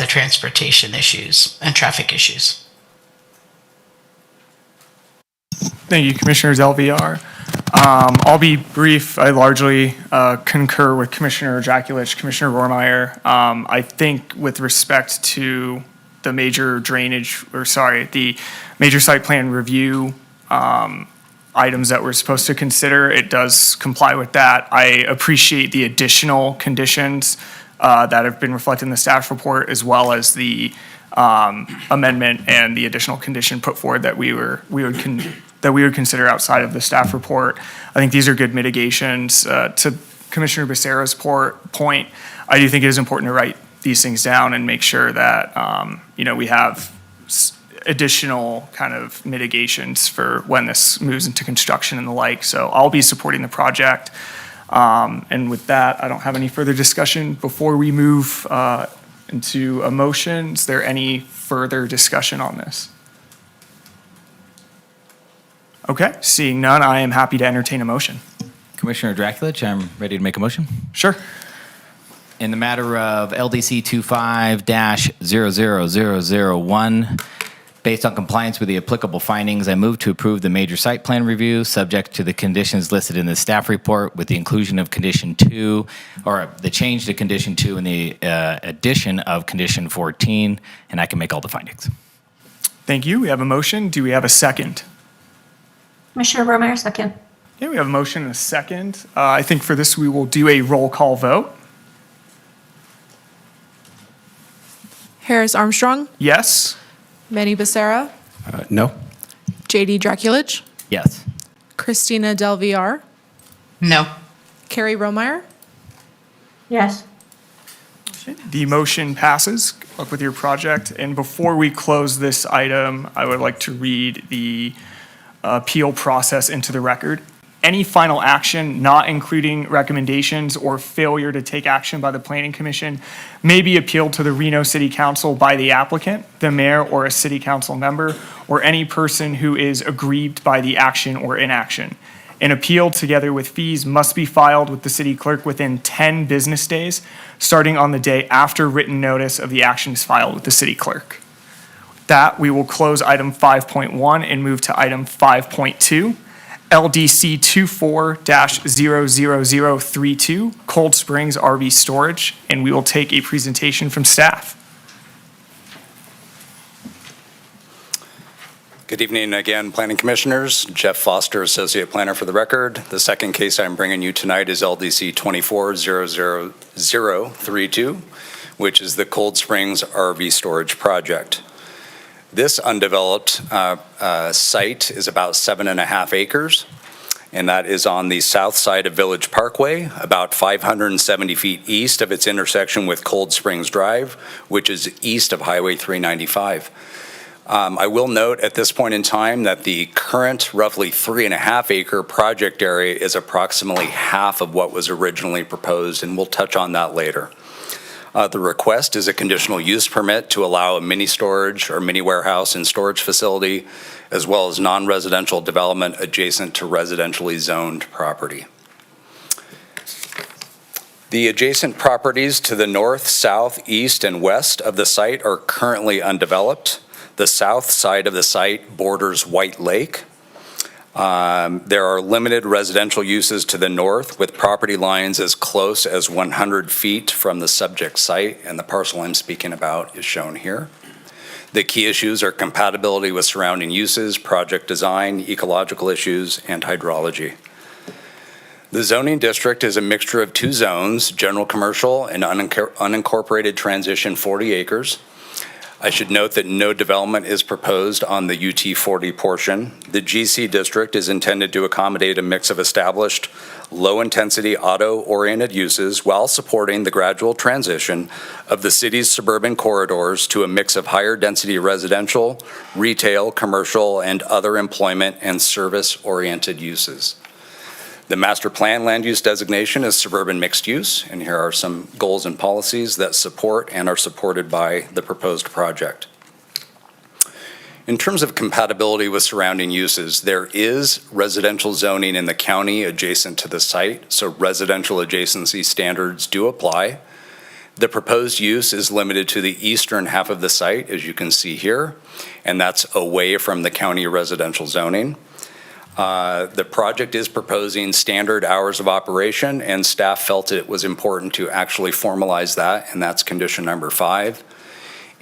transportation issues and traffic issues. Thank you, Commissioner Delviar. I'll be brief. I largely concur with Commissioner Draculich, Commissioner Rohrmeyer. I think with respect to the major the major site plan review items that we're supposed to consider, it does comply with that. I appreciate the additional conditions that have been reflected in the staff report, as well as the amendment and the additional condition put forward that we would consider outside of the staff report. I think these are good mitigations. To Commissioner Becerra's point, I do think it is important to write these things down and make sure that we have additional kind of mitigations for when this moves into construction and the like. So I'll be supporting the project. And with that, I don't have any further discussion. Before we move into a motion, is there any further discussion on this? Okay, seeing none, I am happy to entertain a motion. Commissioner Draculich, I'm ready to make a motion. Sure. In the matter of LDC 25-00001, based on compliance with the applicable findings, I move to approve the major site plan review subject to the conditions listed in the staff report with the inclusion of condition 2, or the change to condition 2 and the addition of condition 14, and I can make all the findings. Thank you. We have a motion. Do we have a second? Commissioner Rohrmeyer, second. Okay, we have a motion and a second. I think for this, we will do a roll call vote. Harris Armstrong, Yes? Manny Becerra, No? JD Draculich, Yes. Christina Delviar, No. Carrie Rohrmeyer. Yes. The motion passes. Good luck with your project. And before we close this item, I would like to read the appeal process into the record. Any final action not including recommendations or failure to take action by the Planning Commission may be appealed to the Reno City Council by the applicant, the mayor, or a city council member, or any person who is aggrieved by the action or inaction. An appeal, together with fees, must be filed with the city clerk within 10 business days, starting on the day after written notice of the action is filed with the city clerk. With that, we will close item 5.1 and move to item 5.2. LDC 24-00032, Cold Springs RV Storage, and we will take a presentation from staff. Good evening again, Planning Commissioners. Jeff Foster, Associate Planner for the record. The second case I'm bringing you tonight is LDC 24-00032, which is the Cold Springs RV Storage Project. This undeveloped site is about 7.5 acres, and that is on the south side of Village Parkway, about 570 feet east of its intersection with Cold Springs Drive, which is east of Highway 395. I will note at this point in time that the current roughly 3.5 acre project area is approximately half of what was originally proposed, and we'll touch on that later. The request is a conditional use permit to allow a mini storage or mini warehouse and storage facility, as well as non-residential development adjacent to residentially zoned property. The adjacent properties to the north, south, east, and west of the site are currently undeveloped. The south side of the site borders White Lake. There are limited residential uses to the north, with property lines as close as 100 feet from the subject site, and the parcel I'm speaking about is shown here. The key issues are compatibility with surrounding uses, project design, ecological issues, and hydrology. The zoning district is a mixture of two zones, general commercial and unincorporated transition 40 acres. I should note that no development is proposed on the UT 40 portion. The GC district is intended to accommodate a mix of established, low-intensity auto-oriented uses while supporting the gradual transition of the city's suburban corridors to a mix of higher-density residential, retail, commercial, and other employment and service-oriented uses. The master plan land use designation is suburban mixed use, and here are some goals and policies that support and are supported by the proposed project. In terms of compatibility with surrounding uses, there is residential zoning in the county adjacent to the site, so residential adjacency standards do apply. The proposed use is limited to the eastern half of the site, as you can see here, and that's away from the county residential zoning. The project is proposing standard hours of operation, and staff felt it was important to actually formalize that, and that's condition number 5.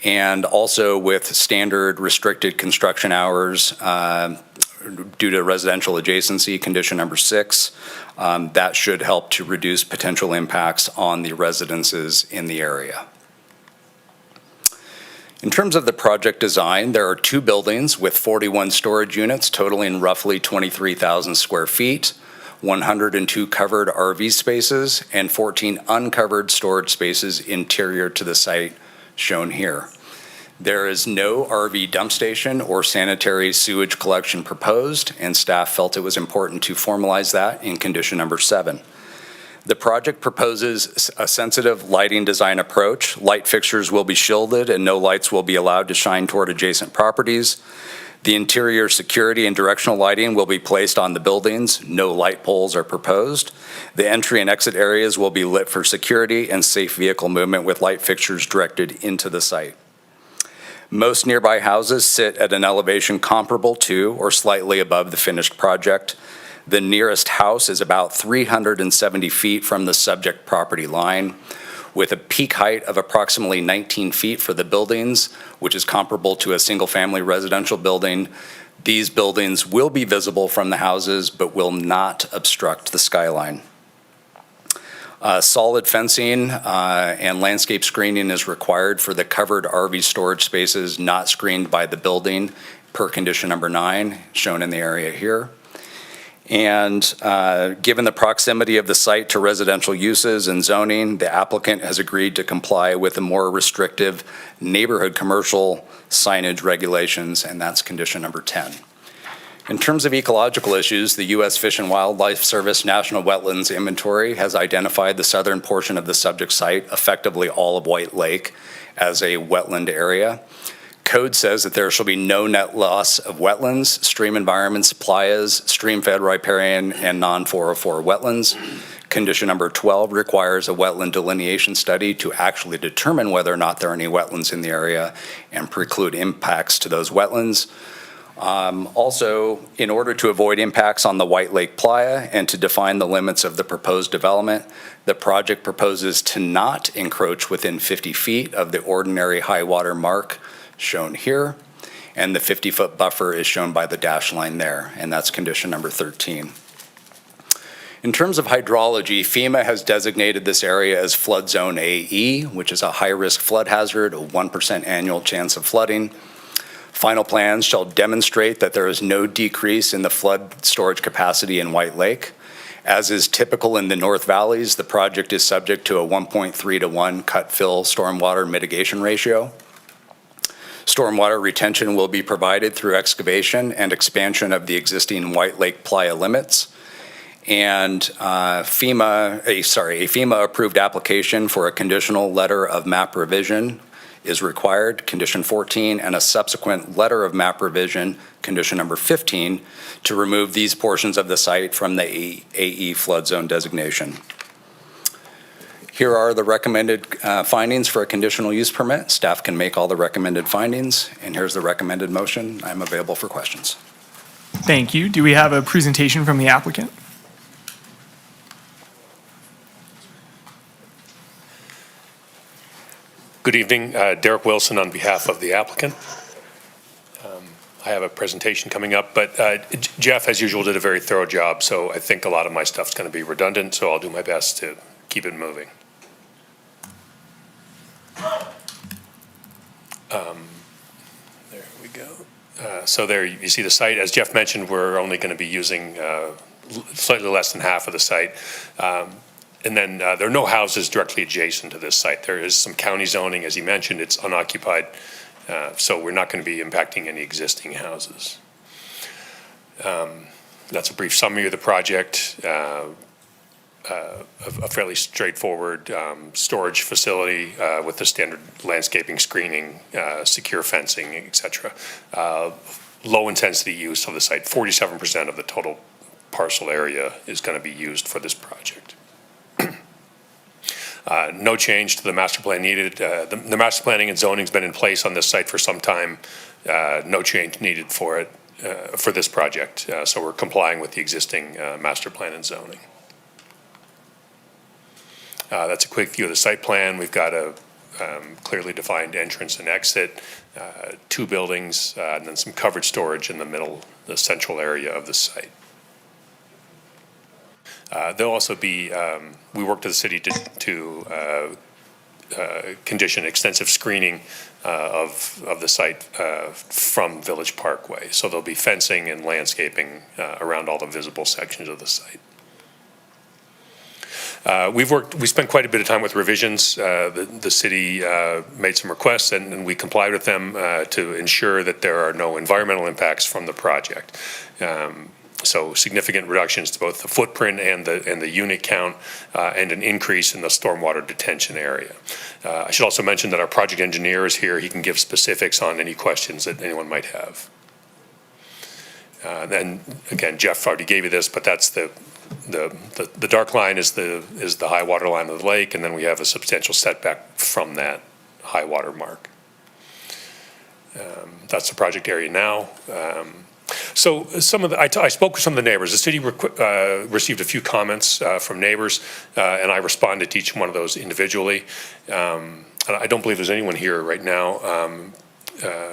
And also with standard restricted construction hours due to residential adjacency, condition number 6, that should help to reduce potential impacts on the residences in the area. In terms of the project design, there are 2 buildings with 41 storage units totaling roughly 23,000 square feet, 102 covered RV spaces, and 14 uncovered storage spaces interior to the site, shown here. There is no RV dump station or sanitary sewage collection proposed, and staff felt it was important to formalize that in condition number 7. The project proposes a sensitive lighting design approach. Light fixtures will be shielded and no lights will be allowed to shine toward adjacent properties. The interior security and directional lighting will be placed on the buildings. No light poles are proposed. The entry and exit areas will be lit for security and safe vehicle movement with light fixtures directed into the site. Most nearby houses sit at an elevation comparable to or slightly above the finished project. The nearest house is about 370 feet from the subject property line, with a peak height of approximately 19 feet for the buildings, which is comparable to a single-family residential building. These buildings will be visible from the houses, but will not obstruct the skyline. Solid fencing and landscape screening is required for the covered RV storage spaces not screened by the building, per condition number 9, shown in the area here. And given the proximity of the site to residential uses and zoning, the applicant has agreed to comply with the more restrictive neighborhood commercial signage regulations, and that's condition number 10. In terms of ecological issues, the U.S. Fish and Wildlife Service National Wetlands Inventory has identified the southern portion of the subject site, effectively all of White Lake, as a wetland area. code says that there shall be no net loss of wetlands, stream environments, playas, stream-fed riparian, and non-404 wetlands. Condition number 12 requires a wetland delineation study to actually determine whether or not there are any wetlands in the area and preclude impacts to those wetlands. Also, in order to avoid impacts on the White Lake Playa and to define the limits of the proposed development, the project proposes to not encroach within 50 feet of the ordinary high water mark shown here, and the 50-foot buffer is shown by the dash line there, and that's condition number 13. In terms of hydrology, FEMA has designated this area as flood zone AE, which is a high-risk flood hazard, a 1% annual chance of flooding. Final plans shall demonstrate that there is no decrease in the flood storage capacity in White Lake. As is typical in the North Valleys, the project is subject to a 1.3 to 1 cut-fill stormwater mitigation ratio. Stormwater retention will be provided through excavation and expansion of the existing White Lake Playa limits. And a FEMA-approved application for a conditional letter of map revision is required, condition 14, and a subsequent letter of map revision, condition number 15, to remove these portions of the site from the AE flood zone designation. Here are the recommended findings for a conditional use permit. Staff can make all the recommended findings, and here's the recommended motion. I'm available for questions. Thank you. Do we have a presentation from the applicant? Good evening, Derek Wilson on behalf of the applicant. I have a presentation coming up, but Jeff, as usual, did a very thorough job, so I think a lot of my stuff's going to be redundant, so I'll do my best to keep it moving. There we go. So there you see the site. As Jeff mentioned, we're only going to be using slightly less than half of the site. And then there are no houses directly adjacent to this site. There is some county zoning, as he mentioned, it's unoccupied, so we're not going to be impacting any existing houses. That's a brief summary of the project. A fairly straightforward storage facility with the standard landscaping, screening, secure fencing, etc. Low intensity use of the site. 47% of the total parcel area is going to be used for this project. No change to the master plan needed. The master planning and zoning has been in place on this site for some time. No change needed for it, for this project. So we're complying with the existing master plan and zoning. That's a quick view of the site plan. We've got a clearly defined entrance and exit, 2 buildings, and then some covered storage in the middle, the central area of the site. There'll also be, we worked with the city to condition extensive screening of the site from Village Parkway. So there'll be fencing and landscaping around all the visible sections of the site. We spent quite a bit of time with revisions. The city made some requests and we complied with them to ensure that there are no environmental impacts from the project. So significant reductions to both the footprint and the unit count, and an increase in the stormwater detention area. I should also mention that our project engineer is here. He can give specifics on any questions that anyone might have. Then again, Jeff already gave you this, but that's the dark line is the high water line of the lake, and then we have a substantial setback from that high water mark. That's the project area now. So I spoke with some of the neighbors. The city received a few comments from neighbors, and I responded to each one of those individually. I don't believe there's anyone here right now,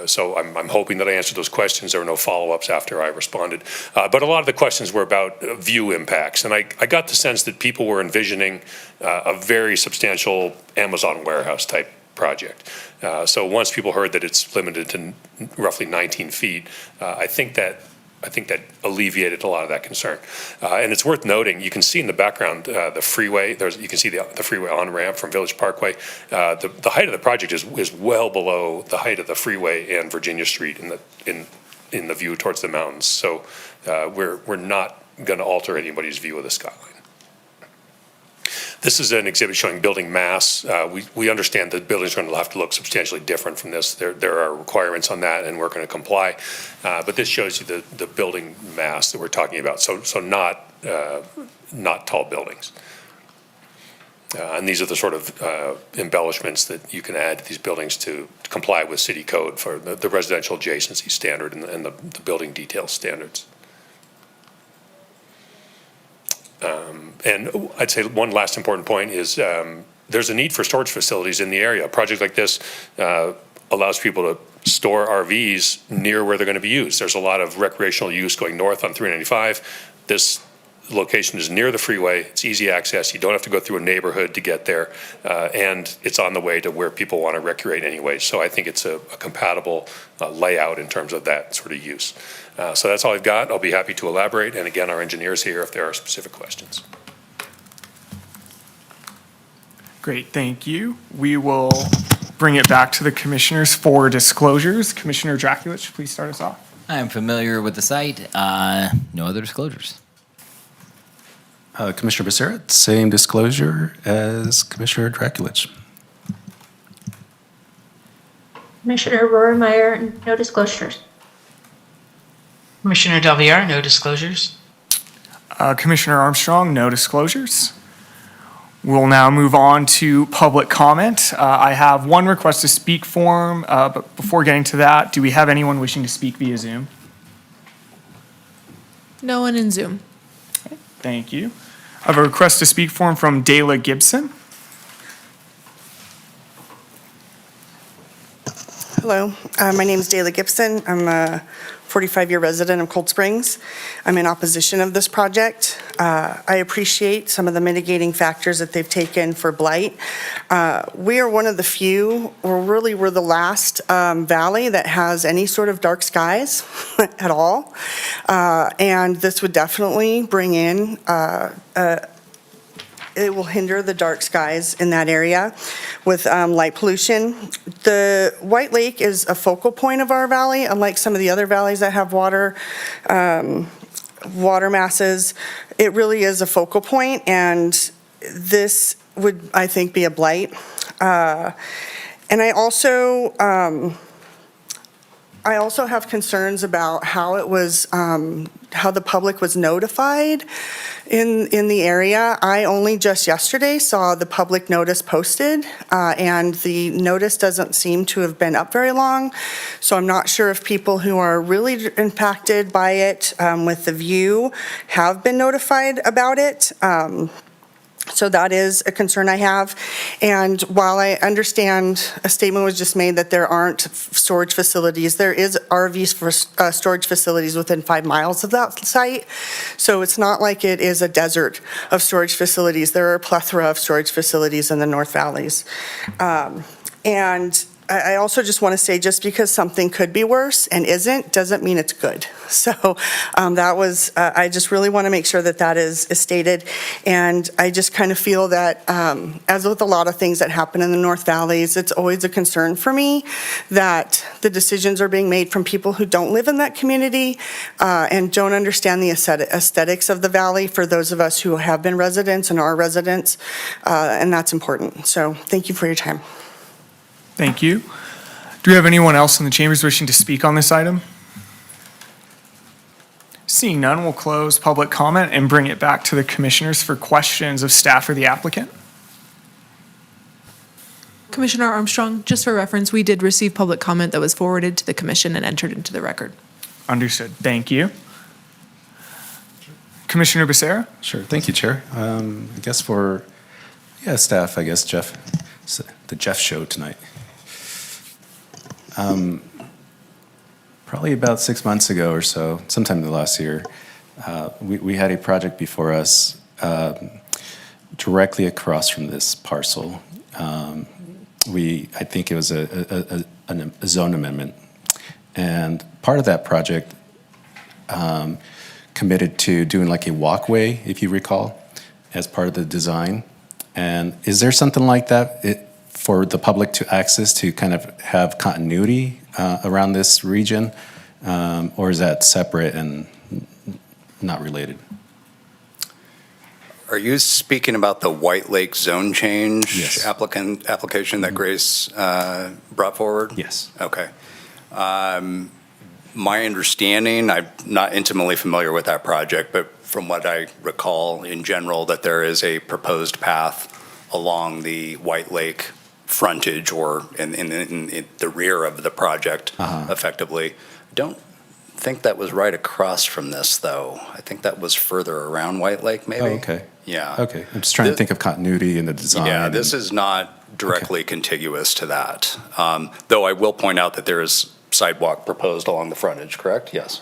so I'm hoping that I answered those questions. There were no follow-ups after I responded. But a lot of the questions were about view impacts, and I got the sense that people were envisioning a very substantial Amazon warehouse type project. So once people heard that it's limited to roughly 19 feet, I think that alleviated a lot of that concern. And it's worth noting, you can see in the background the freeway. You can see the freeway on-ramp from Village Parkway. The height of the project is well below the height of the freeway and Virginia Street in the view towards the mountains. So we're not going to alter anybody's view of the skyline. This is an exhibit showing building mass. We understand that buildings are going to have to look substantially different from this. There are requirements on that, and we're going to comply. But this shows you the building mass that we're talking about. So not tall buildings. And these are the sort of embellishments that you can add to these buildings to comply with city code for the residential adjacency standard and the building detail standards. And I'd say one last important point is there's a need for storage facilities in the area. A project like this allows people to store RVs near where they're going to be used. There's a lot of recreational use going north on 395. This location is near the freeway. It's easy access. You don't have to go through a neighborhood to get there. And it's on the way to where people want to recreate anyway. So I think it's a compatible layout in terms of that sort of use. So that's all I've got. I'll be happy to elaborate. And again, our engineer's here if there are specific questions. Great, thank you. We will bring it back to the commissioners for disclosures. Commissioner Draculich, please start us off. I am familiar with the site. No other disclosures. Commissioner Becerra, same disclosure as Commissioner Draculich. Commissioner Rohrmeyer, no disclosures. Commissioner Del Villar, no disclosures. Commissioner Armstrong, no disclosures. We'll now move on to public comment. I have one request to speak form, but before getting to that, do we have anyone wishing to speak via Zoom? No one in Zoom. Thank you. I have a request to speak form from Dayla Gibson. Hello, my name is Dayla Gibson. I'm a 45-year resident of Cold Springs. I'm in opposition of this project. I appreciate some of the mitigating factors that they've taken for blight. We are one of the few, or really we're the last valley that has any sort of dark skies at all. And this would definitely bring in it will hinder the dark skies in that area with light pollution. The White Lake is a focal point of our valley, unlike some of the other valleys that have water masses. It really is a focal point, and this would, I think, be a blight. And I also have concerns about how it was, how the public was notified in the area. I only just yesterday saw the public notice posted, and the notice doesn't seem to have been up very long. So I'm not sure if people who are really impacted by it with the view have been notified about it. So that is a concern I have. And while I understand a statement was just made that there aren't storage facilities, there is RVs for storage facilities within 5 miles of that site. So it's not like it is a desert of storage facilities. There are a plethora of storage facilities in the North Valleys. And I also just want to say, just because something could be worse and isn't, doesn't mean it's good. So that was, I just really want to make sure that that is stated. And I just kind of feel that, as with a lot of things that happen in the North Valleys, it's always a concern for me that the decisions are being made from people who don't live in that community and don't understand the aesthetics of the valley for those of us who have been residents and are residents, and that's important. So thank you for your time. Thank you. Do we have anyone else in the chambers wishing to speak on this item? Seeing none, we'll close public comment and bring it back to the commissioners for questions of staff or the applicant. Commissioner Armstrong, just for reference, we did receive public comment that was forwarded to the commission and entered into the record. Understood. Thank you. Commissioner Becerra? Sure. Thank you, Chair. I guess for staff, I guess, Jeff, it's the Jeff show tonight. Probably about 6 months ago or so, sometime in the last year, we had a project before us directly across from this parcel. I think it was a zone amendment. And part of that project committed to doing like a walkway, if you recall, as part of the design. And is there something like that for the public to access to kind of have continuity around this region? Or is that separate and not related? Are you speaking about the White Lake zone change Yes. application that Grace brought forward? Yes. Okay. My understanding, I'm not intimately familiar with that project, but from what I recall in general, that there is a proposed path along the White Lake frontage or in the rear of the project, effectively. Don't think that was right across from this, though. I think that was further around White Lake, maybe. Oh, okay. Yeah. Okay. I'm just trying to think of continuity in the design. Yeah, this is not directly contiguous to that. Though I will point out that there is sidewalk proposed along the frontage, correct? Yes.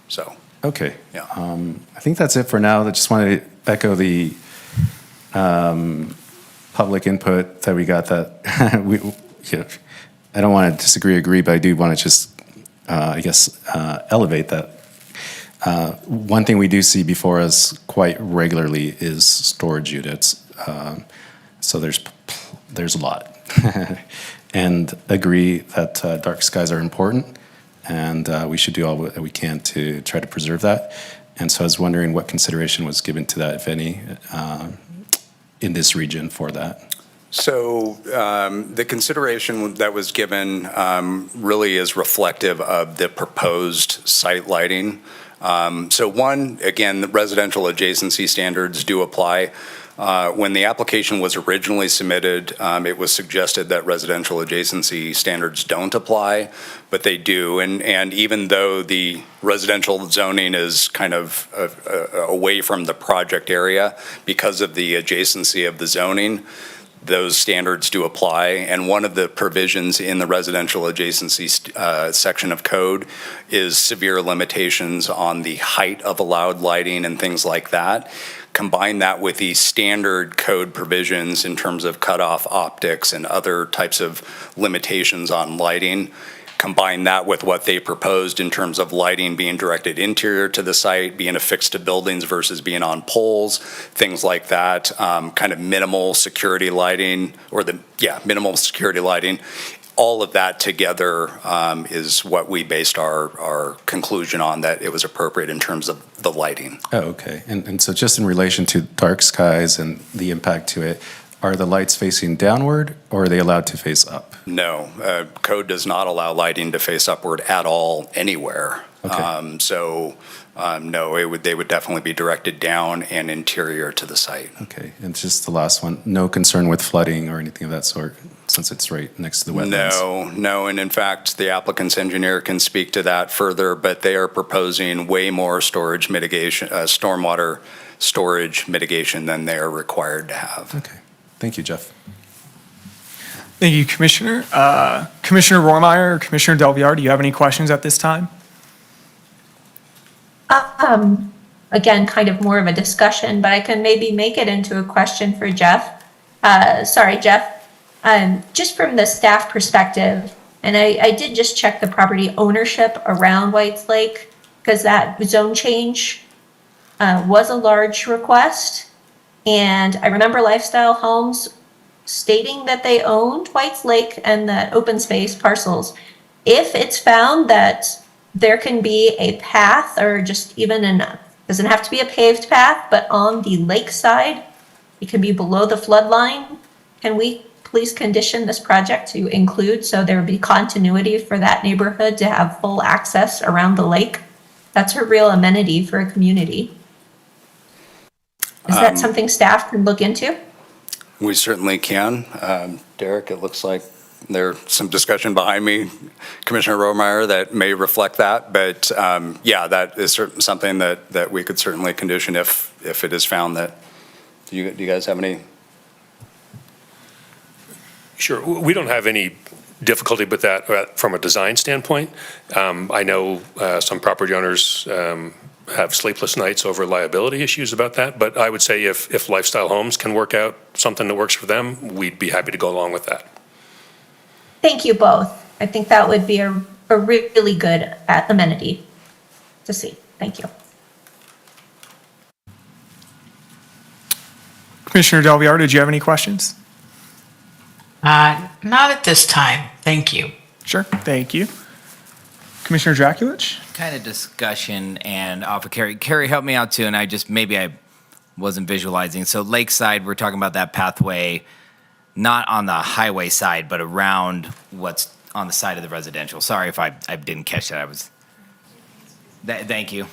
So, Okay. yeah. I think that's it for now. I just wanted to echo the public input that we got that we, you know, I don't want to disagree, agree, but I do want to just, I guess, elevate that. One thing we do see before us quite regularly is storage units. So there's a lot. And agree that dark skies are important, and we should do all that we can to try to preserve that. And so I was wondering what consideration was given to that, if any, in this region for that. So the consideration that was given really is reflective of the proposed site lighting. So one, again, the residential adjacency standards do apply. When the application was originally submitted, it was suggested that residential adjacency standards don't apply, but they do. And even though the residential zoning is kind of away from the project area because of the adjacency of the zoning, those standards do apply. And one of the provisions in the residential adjacency section of code is severe limitations on the height of allowed lighting and things like that. Combine that with the standard code provisions in terms of cutoff optics and other types of limitations on lighting. Combine that with what they proposed in terms of lighting being directed interior to the site, being affixed to buildings versus being on poles, things like that, kind of minimal security lighting, or minimal security lighting. All of that together is what we based our conclusion on, that it was appropriate in terms of the lighting. Oh, okay. And so just in relation to dark skies and the impact to it, are the lights facing downward, or are they allowed to face up? No, code does not allow lighting to face upward at all anywhere. Okay. No, they would definitely be directed down and interior to the site. Okay, and just the last one, no concern with flooding or anything of that sort, since it's right next to the wetlands? No, and in fact, the applicant's engineer can speak to that further, but they are proposing way more storage mitigation, stormwater storage mitigation than they are required to have. Okay, thank you, Jeff. Thank you, Commissioner. Commissioner Rohrmeyer or Commissioner Del Villar, do you have any questions at this time? Again, kind of more of a discussion, but I can maybe make it into a question for Jeff. Sorry, Jeff. Just from the staff perspective, and I did just check the property ownership around Whites Lake, because that zone change was a large request. And I remember Lifestyle Homes stating that they owned Whites Lake and that open space parcels. If it's found that there can be a path, or just even doesn't have to be a paved path, but on the lake side, it can be below the flood line, can we please condition this project to include, so there would be continuity for that neighborhood to have full access around the lake? That's a real amenity for a community. Is that something staff can look into? We certainly can. Derek, it looks like there's some discussion behind me, Commissioner Rohrmeyer, that may reflect that. But yeah, that is something that we could certainly condition if it is found that. Do you guys have any? Sure. We don't have any difficulty with that from a design standpoint. I know some property owners have sleepless nights over liability issues about that, but I would say if Lifestyle Homes can work out something that works for them, we'd be happy to go along with that. Thank you both. I think that would be a really good amenity to see. Thank you. Commissioner Del Villar, did you have any questions? Not at this time. Thank you. Sure, thank you. Commissioner Draculich? Kind of discussion and off of Carrie. Carrie, help me out too, and I wasn't visualizing. So Lakeside, we're talking about that pathway, not on the highway side, but around what's on the side of the residential. Sorry if I didn't catch that. Thank you.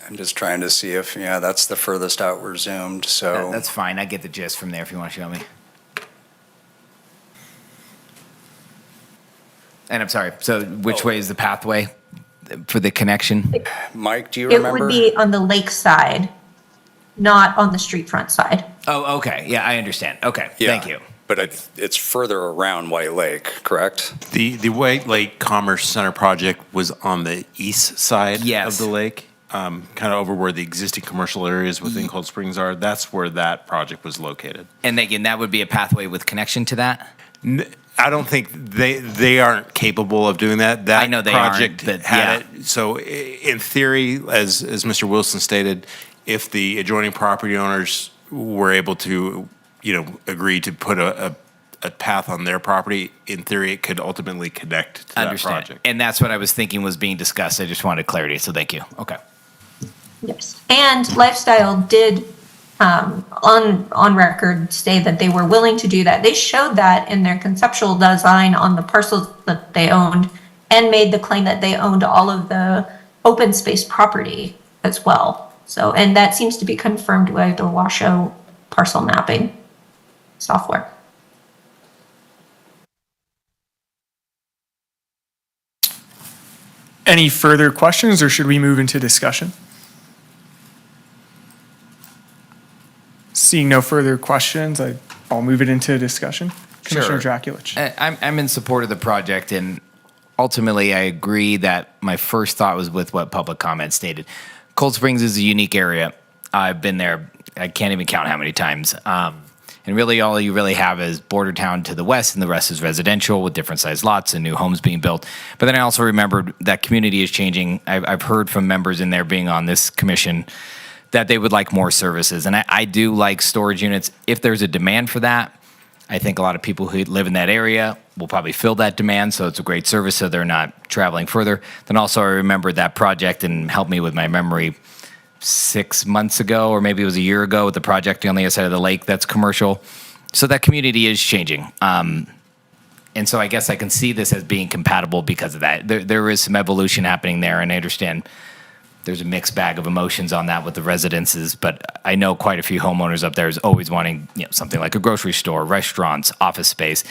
I'm just trying to see if, yeah, that's the furthest out we're zoomed, so. That's fine. I get the gist from there if you want to show me. And I'm sorry, so which way is the pathway for the connection? Mike, do you It remember? would be on the lake side, not on the street front side. Oh, okay. Yeah, I understand. Okay, Yeah, thank you. But it's further around White Lake, correct? The White Lake Commerce Center project was on the east side Yes. of the lake, kind of over where the existing commercial areas within Cold Springs are. That's where that project was located. And again, that would be a pathway with connection to that? I don't think they aren't capable of doing that. That I know they aren't, project but had yeah. it. So in theory, as Mr. Wilson stated, if the adjoining property owners were able to, agree to put a path on their property, in theory, it could ultimately connect to that Understand. project. And that's what I was thinking was being discussed. I just wanted clarity, so thank you. Okay. Yes. And Lifestyle did, on record, say that they were willing to do that. They showed that in their conceptual design on the parcels that they owned and made the claim that they owned all of the open space property as well. So, and that seems to be confirmed by the Washoe parcel mapping software. Any further questions, or should we move into discussion? Seeing no further questions, I'll move it into discussion. Commissioner Draculich. I'm in support of the project, and ultimately, I agree that my first thought was with what public comment stated. Cold Springs is a unique area. I've been there, I can't even count how many times. And really, all you really have is border town to the west, and the rest is residential with different sized lots and new homes being built. But then I also remembered that community is changing. I've heard from members in there being on this commission that they would like more services. And I do like storage units. If there's a demand for that, I think a lot of people who live in that area will probably fill that demand, so it's a great service, so they're not traveling further. Then also I remembered that project and helped me with my memory 6 months ago, or maybe it was a year ago, with the project on the other side of the lake that's commercial. So that community is changing. And so I guess I can see this as being compatible because of that. There is some evolution happening there, and I understand there's a mixed bag of emotions on that with the residences, but I know quite a few homeowners up there is always wanting something like a grocery store, restaurants, office space,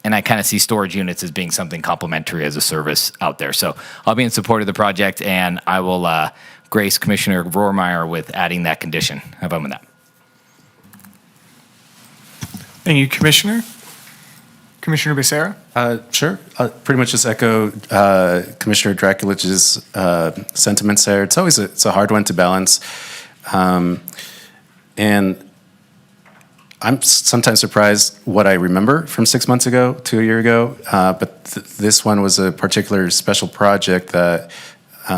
and I kind of see storage units as being something complementary as a service out there. So I'll be in support of the project, and I will grace Commissioner Rohrmeyer with adding that condition. Have fun with that. Thank you, Commissioner. Commissioner Becerra? Sure. Pretty much just echo Commissioner Draculich's sentiments there. It's always it's a hard one to balance. And I'm sometimes surprised what I remember from 6 months ago to a year ago. But this one was a particular special project that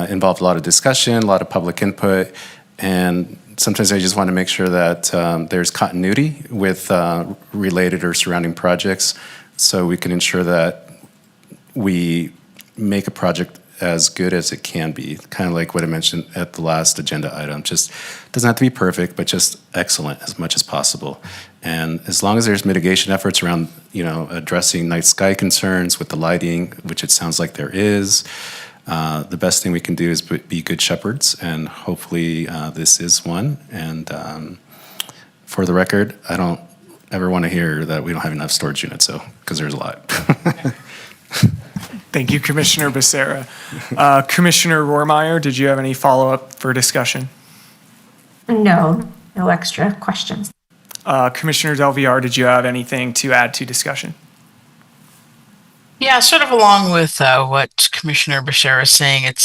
involved a lot of discussion, a lot of public input, and sometimes I just want to make sure that there's continuity with related or surrounding projects, so we can ensure that we make a project as good as it can be. Kind of like what I mentioned at the last agenda item. Just doesn't have to be perfect, but just excellent as much as possible. And as long as there's mitigation efforts around, addressing night sky concerns with the lighting, which it sounds like there is, the best thing we can do is be good shepherds, and hopefully this is one. And for the record, I don't ever want to hear that we don't have enough storage units, because there's a lot. Thank you, Commissioner Becerra. Commissioner Rohrmeyer, did you have any follow-up for discussion? No extra questions. Commissioner Del Villar, did you have anything to add to discussion? Yeah, sort of along with what Commissioner Bashir is saying, it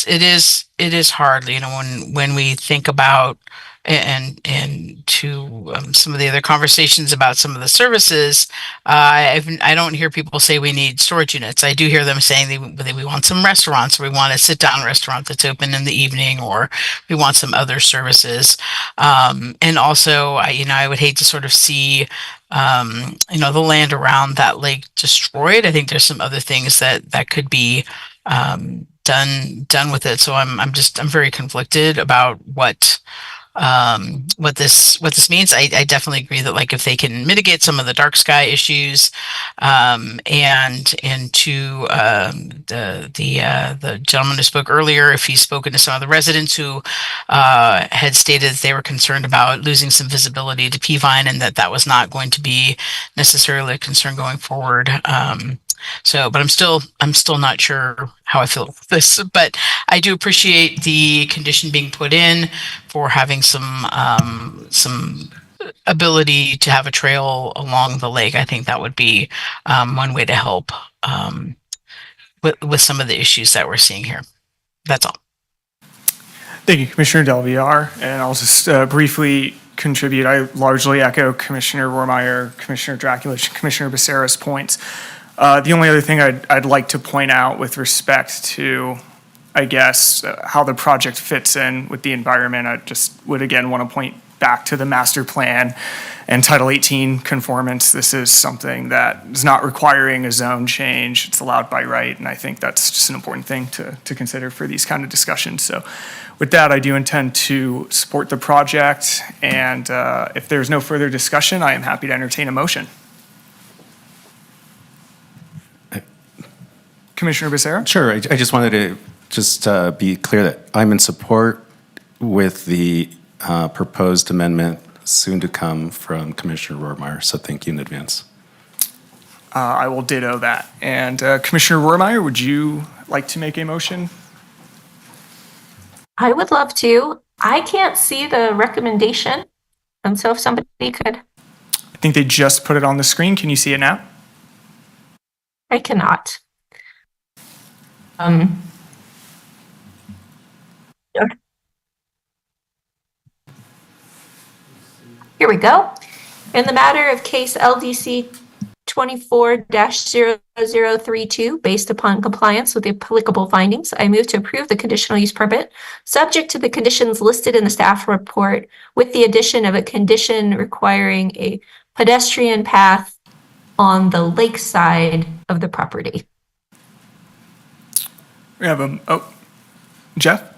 is hard, when we think about and to some of the other conversations about some of the services. I don't hear people say we need storage units. I do hear them saying we want some restaurants, or we want a sit-down restaurant that's open in the evening, or we want some other services. And also, I would hate to sort of see the land around that lake destroyed. I think there's some other things that could be done with it. So I'm very conflicted about what this means. I definitely agree that like if they can mitigate some of the dark sky issues, and to the gentleman who spoke earlier, if he's spoken to some of the residents who had stated that they were concerned about losing some visibility to Peavine, and that was not going to be necessarily a concern going forward. But I'm still not sure how I feel about this. But I do appreciate the condition being put in for having some ability to have a trail along the lake. I think that would be one way to help with some of the issues that we're seeing here. That's all. Thank you, Commissioner Del Villar. And I'll just briefly contribute. I largely echo Commissioner Rohrmeyer, Commissioner Draculich, and Commissioner Becerra's points. The only other thing I'd like to point out with respect to, I guess, how the project fits in with the environment, I just would again want to point back to the master plan and Title 18 conformance. This is something that is not requiring a zone change. It's allowed by right, and I think that's just an important thing to consider for these kind of discussions. So with that, I do intend to support the project, and if there's no further discussion, I am happy to entertain a motion. Commissioner Becerra? Sure. I just wanted to just be clear that I'm in support with the proposed amendment soon to come from Commissioner Rohrmeyer. So thank you in advance. I will ditto that. And Commissioner Rohrmeyer, would you like to make a motion? I would love to. I can't see the recommendation. And so if somebody could. I think they just put it on the screen. Can you see it now? I cannot. Here we go. In the matter of case LDC 24-0032, based upon compliance with the applicable findings, I move to approve the conditional use permit, subject to the conditions listed in the staff report, with the addition of a condition requiring a pedestrian path on the lake side of the property. We have Jeff?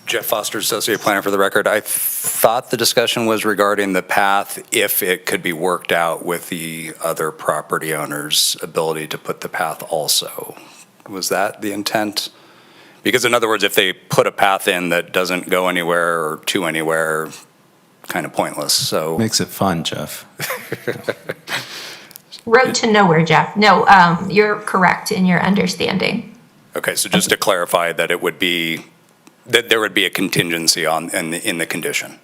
Jeff Foster, Associate Planner for the record. I thought the discussion was regarding the path, if it could be worked out with the other property owner's ability to put the path also. Was that the intent? Because in other words, if they put a path in that doesn't go anywhere or to anywhere, kind of pointless, so. Makes it fun, Jeff. Road to nowhere, Jeff. No, you're correct in your understanding. Okay, so just to clarify that it would be, that there would be a contingency on in the condition.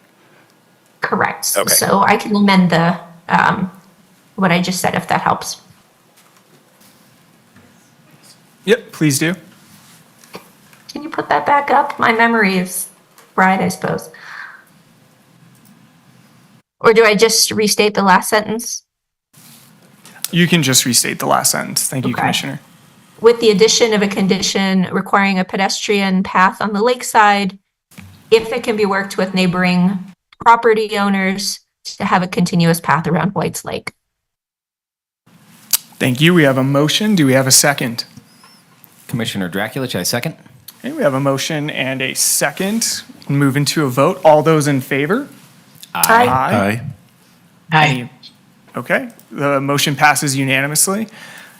Correct. Okay. So I can amend the what I just said if that helps. Yep, please do. Can you put that back up? My memory is fried, I suppose. Or do I just restate the last sentence? You can just restate the last sentence. Thank you, Okay. Commissioner. With the addition of a condition requiring a pedestrian path on the lakeside, if it can be worked with neighboring property owners to have a continuous path around White's Lake. Thank you. We have a motion. Do we have a second? Commissioner Draculich, I second. Okay, we have a motion and a second. Move into a vote. All those in favor? Aye. Aye. Aye. Okay, the motion passes unanimously.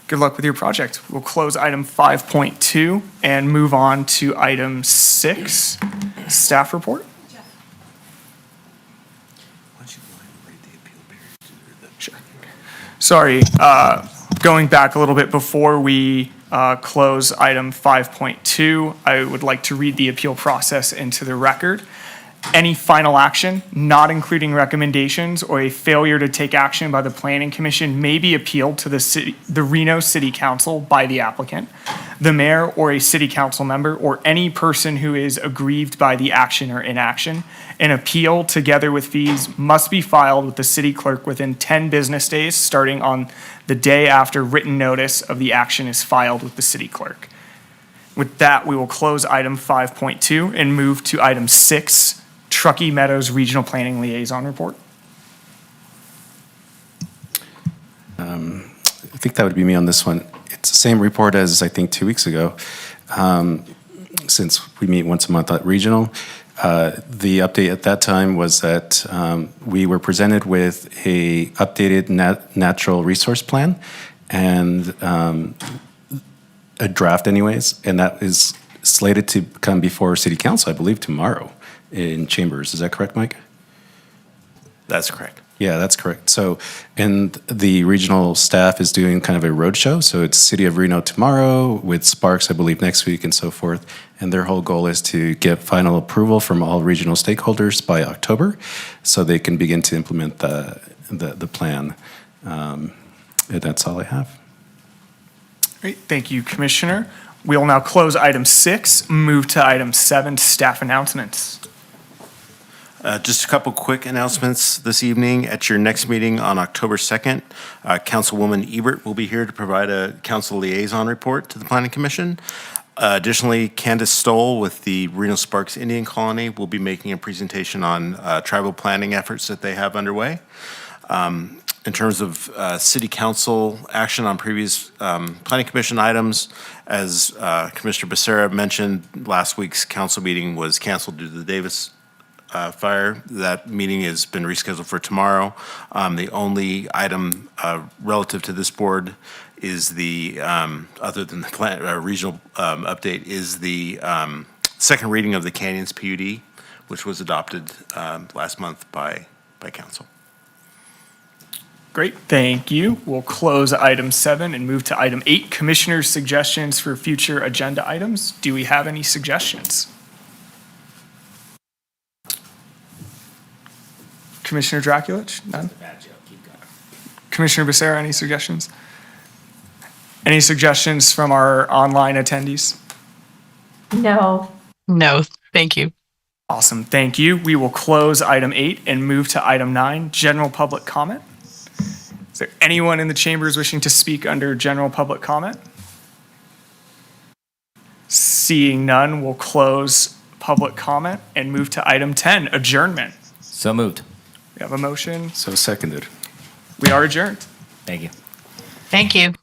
Good luck with your project. We'll close item 5.2 and move on to item 6, staff report. Sure. Sorry, going back a little bit before we close item 5.2, I would like to read the appeal process into the record. Any final action, not including recommendations or a failure to take action by the Planning Commission, may be appealed to the Reno City Council by the applicant, the mayor or a city council member, or any person who is aggrieved by the action or inaction. An appeal, together with fees, must be filed with the city clerk within 10 business days, starting on the day after written notice of the action is filed with the city clerk. With that, we will close item 5.2 and move to item 6, Truckee Meadows Regional Planning Liaison Report. think that would be me on this one. It's the same report as, I think, 2 weeks ago, since we meet once a month at regional. The update at that time was that we were presented with a updated natural resource plan and a draft anyways, and that is slated to come before City Council, I believe, tomorrow in Chambers. Is that correct, Mike? That's correct. Yeah, that's correct. So, and the regional staff is doing kind of a roadshow. So it's City of Reno tomorrow with Sparks, I believe, next week and so forth. And their whole goal is to get final approval from all regional stakeholders by October so they can begin to implement the plan. And that's all I have. Great, thank you, Commissioner. We will now close item 6, move to item 7, staff announcements. Just a couple quick announcements this evening. At your next meeting on October 2nd, Councilwoman Ebert will be here to provide a council liaison report to the Planning Commission. Additionally, Candace Stoll with the Reno Sparks Indian Colony will be making a presentation on tribal planning efforts that they have underway. In terms of city council action on previous planning commission items, as Commissioner Becerra mentioned, last week's council meeting was canceled due to the Davis fire. That meeting has been rescheduled for tomorrow. The only item relative to this board is the, other than the regional update, is the second reading of the Canyons PUD, which was adopted last month by council. Great, thank you. We'll close item 7 and move to item 8, Commissioner's suggestions for future agenda items. Do we have any suggestions? Commissioner Draculich? None? Commissioner Becerra, any suggestions? Any suggestions from our online attendees? No. No, thank you. Awesome, thank you. We will close item 8 and move to item 9, general public comment. Is there anyone in the chambers wishing to speak under general public comment? Seeing none, we'll close public comment and move to item 10, adjournment. So moved. We have a motion. So seconded. We are adjourned. Thank you. Thank you.